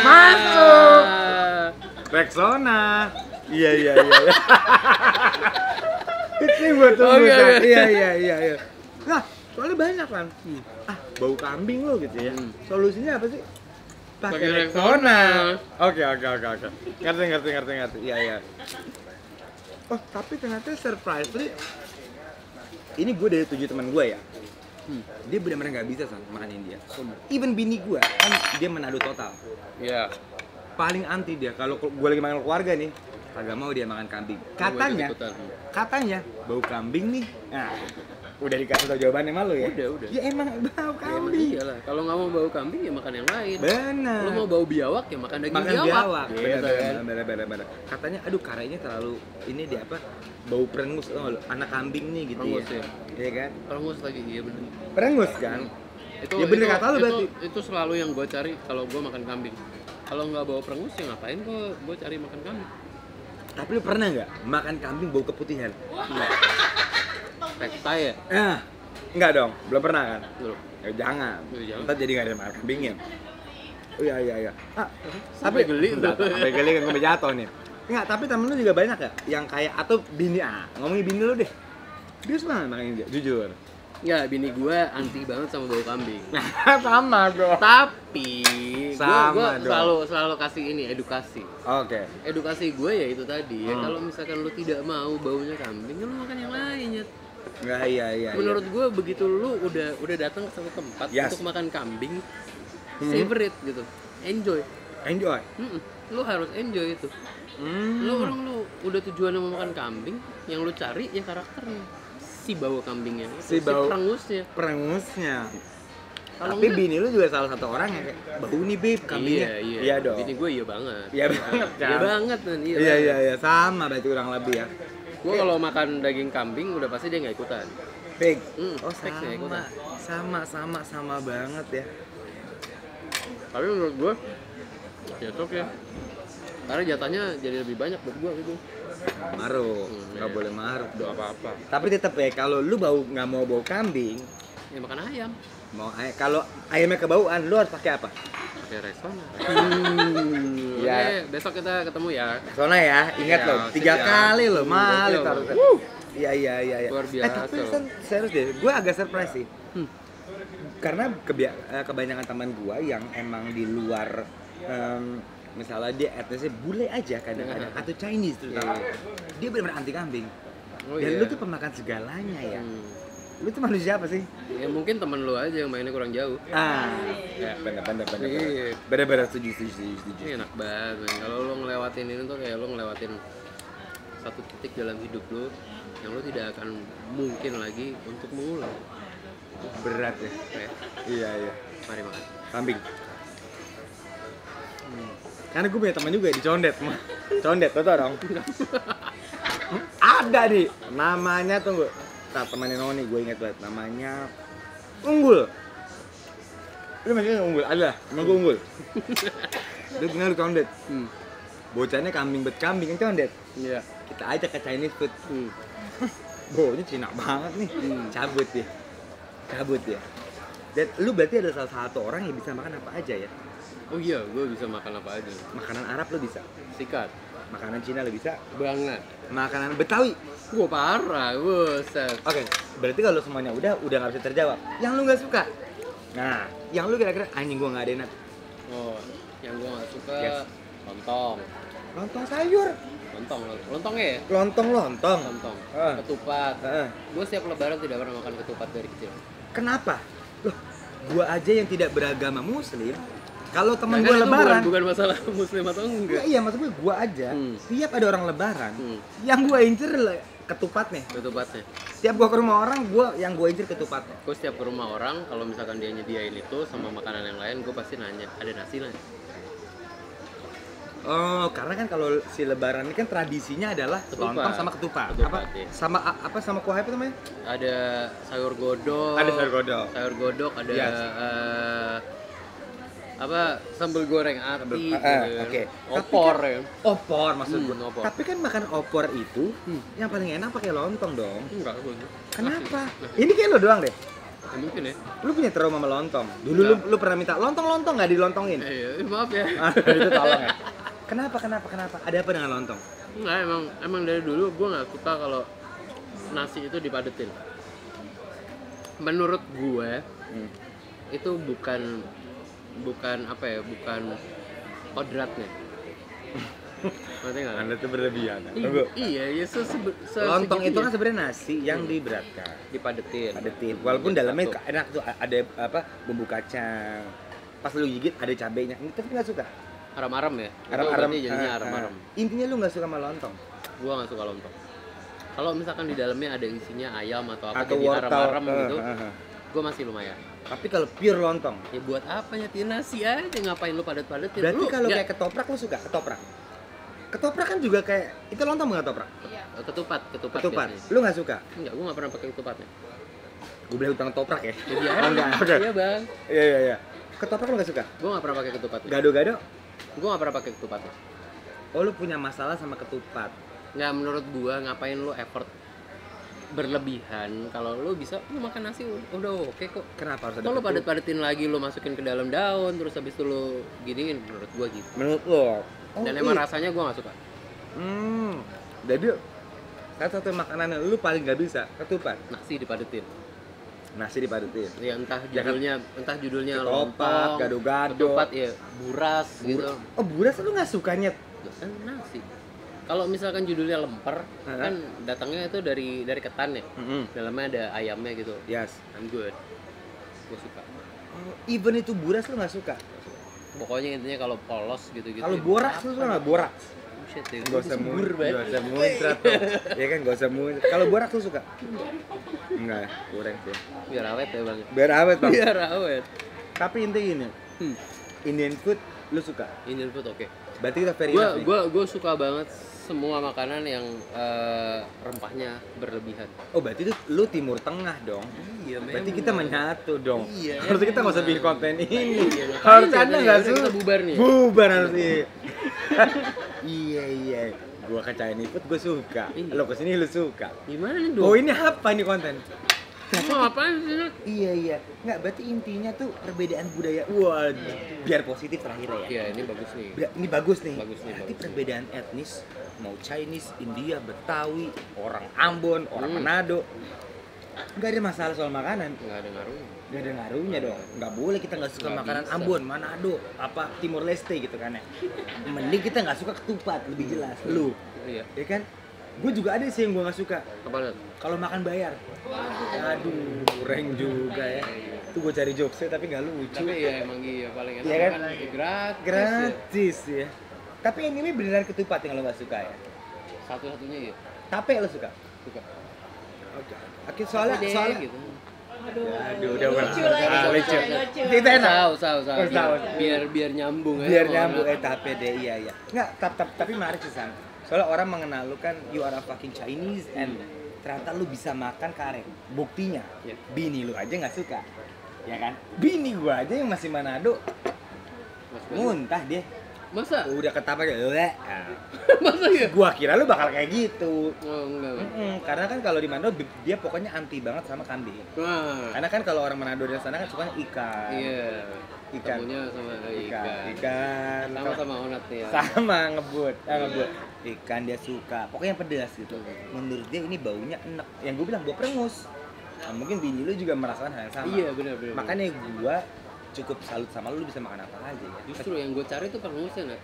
S1: Masuk. Rexona. Iya. Ini buat tunggu.
S3: Oke.
S1: Iya. Nah, soalnya banyak kan. Bau kambing lo gitu ya. Solusinya apa sih? Pakai Rexona. Oke. Ngerti. Iya. Oh, tapi ternyata surprisingly ini gue dari 7 teman gue ya. Dia benar-benar nggak bisa makan India. Even bini gue kan dia Manado total.
S3: Iya.
S1: Paling anti dia kalau gue lagi makan keluarga nih, kagak mau dia makan kambing. Katanya bau kambing nih. Nah, Udah dikasih tau jawabannya malu ya?
S3: Udah.
S1: Ya emang bau
S3: Ya, emang
S1: kambing.
S3: iyalah. Kalau nggak mau bau kambing ya makan yang lain.
S1: Benar.
S3: Lu mau bau biawak ya makan daging
S1: Makan
S3: biawak.
S1: biawak.
S3: Gitu kan.
S1: Bener. Katanya aduh karenya terlalu ini di apa? Bau perengus tau nggak lu? Anak kambing nih gitu
S3: Perengus
S1: ya.
S3: ya.
S1: Iya kan?
S3: Perengus lagi, iya bener.
S1: Perengus kan? Ya bener kata lu berarti.
S3: Itu selalu yang gue cari kalau gue makan kambing. Kalau nggak bawa perengus ya ngapain gue cari makan kambing?
S1: Tapi lu pernah nggak makan kambing bau keputihan?
S3: Rektai ya?
S1: Enggak dong, belum pernah kan?
S3: Belum.
S1: Ya jangan.
S3: Ya, jangan.
S1: Ntar jadi nggak ada makan kambingnya. Oh iya.
S3: Sampai geli
S1: enggak,
S3: tuh.
S1: sampai geli kan gue jatuh nih. Enggak, tapi temen lu juga banyak gak? Yang kayak atau bini ngomongin bini lu deh. Dia suka nggak makan dia, jujur.
S3: Ya, bini gue anti banget sama bau kambing.
S1: Sama dong.
S3: Tapi
S1: Sama
S3: gue
S1: dong.
S3: selalu kasih ini edukasi.
S1: Oke.
S3: Edukasi gue ya itu tadi ya, kalau misalkan lu tidak mau baunya kambing, ya lu makan yang lain ya.
S1: Enggak, iya.
S3: Menurut gue begitu lu udah datang ke satu tempat
S1: Yes.
S3: untuk makan kambing, savor it gitu, enjoy.
S1: Enjoy.
S3: Lu harus enjoy itu. Lu udah tujuannya mau makan kambing, yang lu cari ya karakternya, si bau kambingnya,
S1: Si bau-
S3: perengusnya.
S1: Perengusnya.
S3: Kalau
S1: Tapi
S3: enggak-
S1: bini lu juga salah satu orang yang kayak bau nih beb kambingnya. Iya dong.
S3: Bini gue iya banget.
S1: Iya banget kan.
S3: Iya banget kan.
S1: Iya sama berarti kurang lebih ya.
S3: Gue kalau makan daging kambing udah pasti dia nggak ikutan.
S1: Big. Oh
S3: fix ya, ikutan.
S1: sama banget ya.
S3: Tapi menurut gue ya oke. Karena jatahnya jadi lebih banyak buat gue gitu.
S1: Maruk, nggak
S3: iya.
S1: boleh maruk dong.
S3: Apa-apa.
S1: Tapi tetap ya kalau lu nggak mau bau kambing,
S3: Ya makan ayam.
S1: kalau ayamnya kebauan, lu harus pakai apa?
S3: Pakai Rexona.
S1: Ya.
S3: Oke, besok kita ketemu ya.
S1: Soalnya ya, ingat
S3: Iya,
S1: loh, 3
S3: siap.
S1: kali loh, malit
S3: Gokil,
S1: harusnya.
S3: loh.
S1: Iya.
S3: Luar biasa
S1: Tapi
S3: loh.
S1: serius deh, gue agak surprise sih. Karena kebanyakan teman gue yang emang di luar, misalnya dia etnisnya bule aja kadang-kadang, atau Chinese terutama, dia benar-benar anti kambing.
S3: Oh,
S1: Dan
S3: iya.
S1: lu tuh pemakan segalanya ya. Lu tuh manusia apa sih?
S3: Ya mungkin temen lu aja yang mainnya kurang jauh.
S1: Ya bener.
S3: Iya.
S1: Bener setuju.
S3: Ini enak banget, men. Kalau lo ngelewatin ini tuh kayak lo ngelewatin satu titik dalam hidup lo yang lo tidak akan mungkin lagi untuk mengulang.
S1: Berat ya.
S3: Oke,
S1: Iya.
S3: mari makan.
S1: Kambing. Karena gue punya teman juga di Condet, Condet, tau dong? Ada nih, namanya tunggu. Temannya Noni, gue inget banget. Namanya Unggul. Lu masih Unggul? Ada, temen gue Unggul. Dia tinggal di Condet. Bocahnya kambing kambing kan Condet.
S3: Iya.
S1: Kita ajak ke Chinese food. Baunya Cina banget nih. Cabut ya. Dan lu berarti ada salah satu orang yang bisa makan apa aja ya?
S3: Oh iya, gue bisa makan apa aja.
S1: Makanan Arab lu bisa,
S3: Sikat.
S1: makanan Cina lu bisa,
S3: Banget.
S1: makanan Betawi.
S3: Gue parah, buset.
S1: Oke, berarti kalau semuanya udah nggak bisa terjawab. Yang lu nggak suka? Nah, yang lu kira-kira anjing gua nggak ada enak.
S3: Oh, yang gue gak suka
S1: Yes.
S3: lontong.
S1: Lontong sayur,
S3: Lontongnya ya?
S1: lontong.
S3: Lontong.
S1: Ah.
S3: Ketupat.
S1: Heeh.
S3: Gue setiap lebaran tidak pernah makan ketupat dari kecil.
S1: Kenapa? Loh, gua aja yang tidak beragama Muslim. Kalau temen
S3: Nah,
S1: gua
S3: kan itu
S1: lebaran,
S3: bukan masalah muslim atau enggak.
S1: iya maksud gua aja. Tiap ada orang lebaran,
S3: Hmm.
S1: yang gua incer ketupatnya.
S3: Ketupatnya.
S1: Tiap gua ke rumah orang, yang gua incer ketupatnya.
S3: Gue setiap ke rumah orang, kalau misalkan dia nyediain itu sama makanan yang lain, gue pasti nanya, ada nasi nggak?
S1: Oh, karena kan kalau si lebaran ini kan tradisinya adalah
S3: Ketupat.
S1: lontong sama ketupat.
S3: Ketupat,
S1: Apa?
S3: iya.
S1: Sama kuah apa namanya?
S3: Ada sayur godok.
S1: Ada sayur godok.
S3: Sayur godok, ada
S1: Yes.
S3: sambal goreng ati.
S1: Sambal-
S3: gitu.
S1: oke.
S3: Opor
S1: Tapi
S3: ya.
S1: Opor maksud gua.
S3: Opor.
S1: Tapi kan makan opor itu yang paling enak pakai lontong dong.
S3: Enggak, gue.
S1: Kenapa? Ini kayak lo doang deh.
S3: Ya, mungkin ya.
S1: Lu punya trauma sama lontong. Dulu lu pernah minta lontong nggak dilontongin?
S3: Maaf ya.
S1: Itu tolong ya. Kenapa? Ada apa dengan lontong?
S3: Enggak, emang dari dulu gue nggak suka kalau nasi itu dipadetin. Menurut gue itu bukan kodratnya. Ngerti nggak?
S1: Anda tuh berlebihan.
S3: Iya, ya
S1: Lontong itu kan sebenarnya nasi yang diberatkan,
S3: dipadetin.
S1: padetin. Walaupun
S3: Jadi
S1: dalamnya
S3: satu.
S1: enak tuh, ada apa bumbu kacang. Pas lu gigit ada cabenya. Tapi nggak suka.
S3: Aram-aram ya. Itu
S1: Aram-aram.
S3: berarti jadinya aram-aram.
S1: Intinya lu nggak suka sama lontong.
S3: Gua nggak suka lontong. Kalau misalkan di dalamnya ada isinya ayam atau apa
S1: Atau
S3: jadi
S1: wortel.
S3: arem-arem gitu, gue masih lumayan.
S1: Tapi kalau pure lontong.
S3: Ya buat apa nyetin nasi aja, ngapain lu padat-padatin?
S1: Berarti
S3: Lu
S1: kalau
S3: nggak-
S1: kayak ketoprak lu suka ketoprak? Ketoprak kan juga kayak itu lontong bukan ketoprak?
S3: ketupat
S1: Ketupat.
S3: biasanya.
S1: Lu nggak suka?
S3: Enggak, gue nggak pernah pakai ketupatnya.
S1: Gue bilang utang ketoprak ya.
S3: Jadi
S1: Oh, enggak, oke.
S3: Iya bang,
S1: Iya. Ketoprak lu nggak suka?
S3: gue nggak pernah pakai ketupatnya.
S1: Gado-gado?
S3: Gue nggak pernah pakai ketupatnya.
S1: Oh, lu punya masalah sama ketupat.
S3: Nggak, menurut gue ngapain lu effort berlebihan kalau lu bisa lu makan nasi udah oke kok.
S1: Kenapa harus ada
S3: Kalau lu
S1: ketupat?
S3: padat-padatin lagi, lu masukin ke dalam daun, terus habis itu lu giniin, menurut gua gitu.
S1: Menurut lo?
S3: Dan emang rasanya gua nggak suka.
S1: Jadi satu makanan yang lu paling nggak bisa ketupat.
S3: Nasi dipadetin.
S1: Nasi dipadetin.
S3: Ya entah
S1: Jangan-
S3: judulnya
S1: Ketupat,
S3: lontong,
S1: gado-gado.
S3: ketupat ya, buras gitu.
S1: Oh, buras lu nggak sukanya?
S3: Kan nasi. Kalau misalkan judulnya lemper,
S1: Hah?
S3: kan datangnya itu dari ketan ya. Dalamnya ada ayamnya gitu.
S1: Yes.
S3: I'm good. Gua suka.
S1: Oh, even itu buras lu nggak suka?
S3: Pokoknya intinya kalau polos gitu-gitu.
S1: Kalau
S3: ya,
S1: boraks lu suka nggak boraks?
S3: Buset ya.
S1: Gak usah
S3: Subur banget.
S1: Gak usah muncrat tuh. Ya kan gak usah muncrat. Kalau boraks lu suka? Enggak, kurang sih.
S3: Biar awet ya bang.
S1: Biar awet bang.
S3: Biar awet.
S1: Tapi intinya ini, Indian food lu suka?
S3: Indian food oke.
S1: Berarti kita very enough nih.
S3: Gue suka banget semua makanan yang rempahnya berlebihan.
S1: Oh berarti itu lu Timur Tengah dong?
S3: Iya,
S1: Berarti kita menyatu dong.
S3: Iya,
S1: Harusnya kita nggak usah
S3: emang.
S1: bikin konten ini.
S3: Iya,
S1: Harusnya
S3: ngapain
S1: anda
S3: ya?
S1: nggak
S3: Udah, kita bubar nih.
S1: Bubar harusnya. Iya. Gua ke Chinese food gua suka.
S3: Iya.
S1: Lo kesini lu suka.
S3: Gimana nih dong?
S1: Oh ini apa nih konten?
S3: Mau apaan sih? Nak?
S1: Iya. Nggak berarti intinya tuh perbedaan budaya. Wah, biar positif terakhir ya.
S3: Iya, ini bagus nih.
S1: Ini bagus nih.
S3: Bagus nih,
S1: Berarti
S3: bagus.
S1: perbedaan etnis mau Chinese, India, Betawi, orang Ambon, orang Manado. Nggak ada masalah soal makanan.
S3: Nggak ada ngaruhnya.
S1: Nggak ada ngaruhnya dong. Nggak boleh kita nggak suka
S3: Nggak
S1: makanan
S3: bisa.
S1: Ambon, Manado, apa Timor Leste gitu kan ya. Mending kita nggak suka ketupat, lebih jelas. Lu,
S3: Iya.
S1: ya kan? Gue juga ada sih yang gue nggak suka.
S3: Apa tuh?
S1: Kalau makan bayar. Aduh, kurang juga ya. Tuh gue cari jokesnya tapi nggak lucu.
S3: Tapi ya emang iya paling enak
S1: Iya kan?
S3: kan gratis. Ya.
S1: Gratis ya. Tapi anyway beneran ketupat yang lo nggak suka ya.
S3: Satu-satunya ya.
S1: Tape lo suka?
S3: Suka.
S1: Oke, soalnya
S3: Apa deh,
S1: soalnya.
S3: gitu.
S1: Aduh, udah
S4: Lucu
S1: bener.
S4: lagi,
S1: Ah,
S4: lucu,
S1: lucu.
S4: lucu.
S1: Kita enak.
S3: Saus. Biar nyambung ya.
S1: Biar
S3: kalau
S1: nyambung
S3: anak.
S1: tape deh, iya. Nggak, tapi menarik sih San. Soalnya orang mengenal lu kan you are a fucking Chinese and ternyata lu bisa makan karet. Buktinya,
S3: Iya.
S1: bini lu aja nggak suka. Ya kan? Bini gua aja yang masih Manado
S3: Mas Bayu.
S1: muntah dia.
S3: Masa?
S1: Udah ketapa kayak
S3: Masa ya?
S1: gua kira lu bakal kayak gitu.
S3: Oh, enggak.
S1: Karena kan kalau di Manado dia pokoknya anti banget sama kambing.
S3: Wah.
S1: Karena kan kalau orang Manado di sana kan sukanya ikan.
S3: Iya.
S1: Ikan.
S3: Ketemunya sama
S1: Ikan.
S3: Sama onat nih ya.
S1: Sama ngebut. Ikan dia suka. Pokoknya yang pedas gitu. Menurut dia ini baunya enak. Yang gue bilang bau perengus. Nah, mungkin bini lu juga merasakan hal yang sama.
S3: Iya, benar.
S1: Makanya gua cukup salut sama lu bisa makan apa aja ya.
S3: Justru yang gue cari tuh perengusnya, Nak.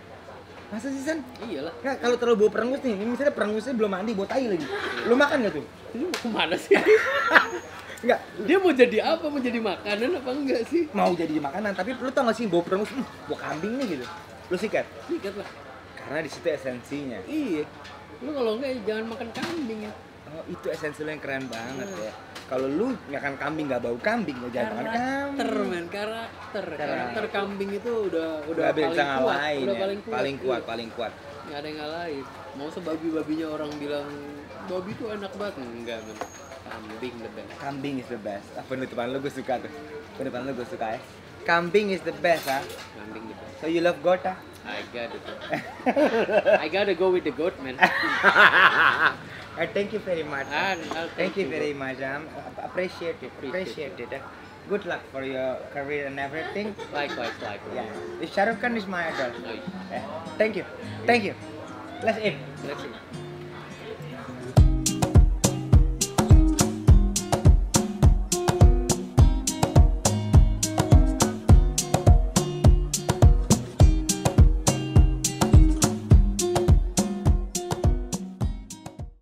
S1: Masa sih San?
S3: Iyalah.
S1: Nggak, kalau terlalu bau perengus nih, ini misalnya perengusnya belum mandi, bau tai lagi. Lu makan nggak tuh?
S3: Ini mau kemana sih?
S1: Nggak,
S3: Dia mau jadi apa? Mau jadi makanan apa enggak sih?
S1: mau jadi makanan, tapi lu tau gak sih bau perengus, bau kambing nih gitu. Lu sikat.
S3: Sikat lah.
S1: Karena di situ esensinya.
S3: Iya. Lu kalau enggak jangan makan kambing ya.
S1: Oh, itu esensi lu yang keren banget ya. Kalau lu makan kambing nggak bau kambing, ya jangan makan
S3: Karakter,
S1: kambing.
S3: men, karakter kambing itu udah
S1: Nggak
S3: paling
S1: bisa
S3: kuat,
S1: ngalahin
S3: udah
S1: ya.
S3: paling kuat.
S1: Paling kuat.
S3: Nggak ada yang ngalahin. Mau sebabi-babinya orang bilang babi tuh enak banget, enggak, men. Kambing the best.
S1: Kambing is the best. Ah, penutupan lu gue suka tuh. Penutupan lu gue suka ya. Kambing is the best, ha.
S3: Kambing the best.
S1: So you love goat, ha?
S3: I gotta go with the goat, man.
S1: Thank you very much.
S3: I'll
S1: Thank you very
S3: goat.
S1: much. Appreciate it.
S3: Appreciate
S1: Appreciate it. Good luck for your career and everything.
S3: Likewise.
S1: Yeah. Shah Rukh Khan is my idol.
S3: Nice.
S1: Thank you. Thank you. Let's eat.
S3: Let's see.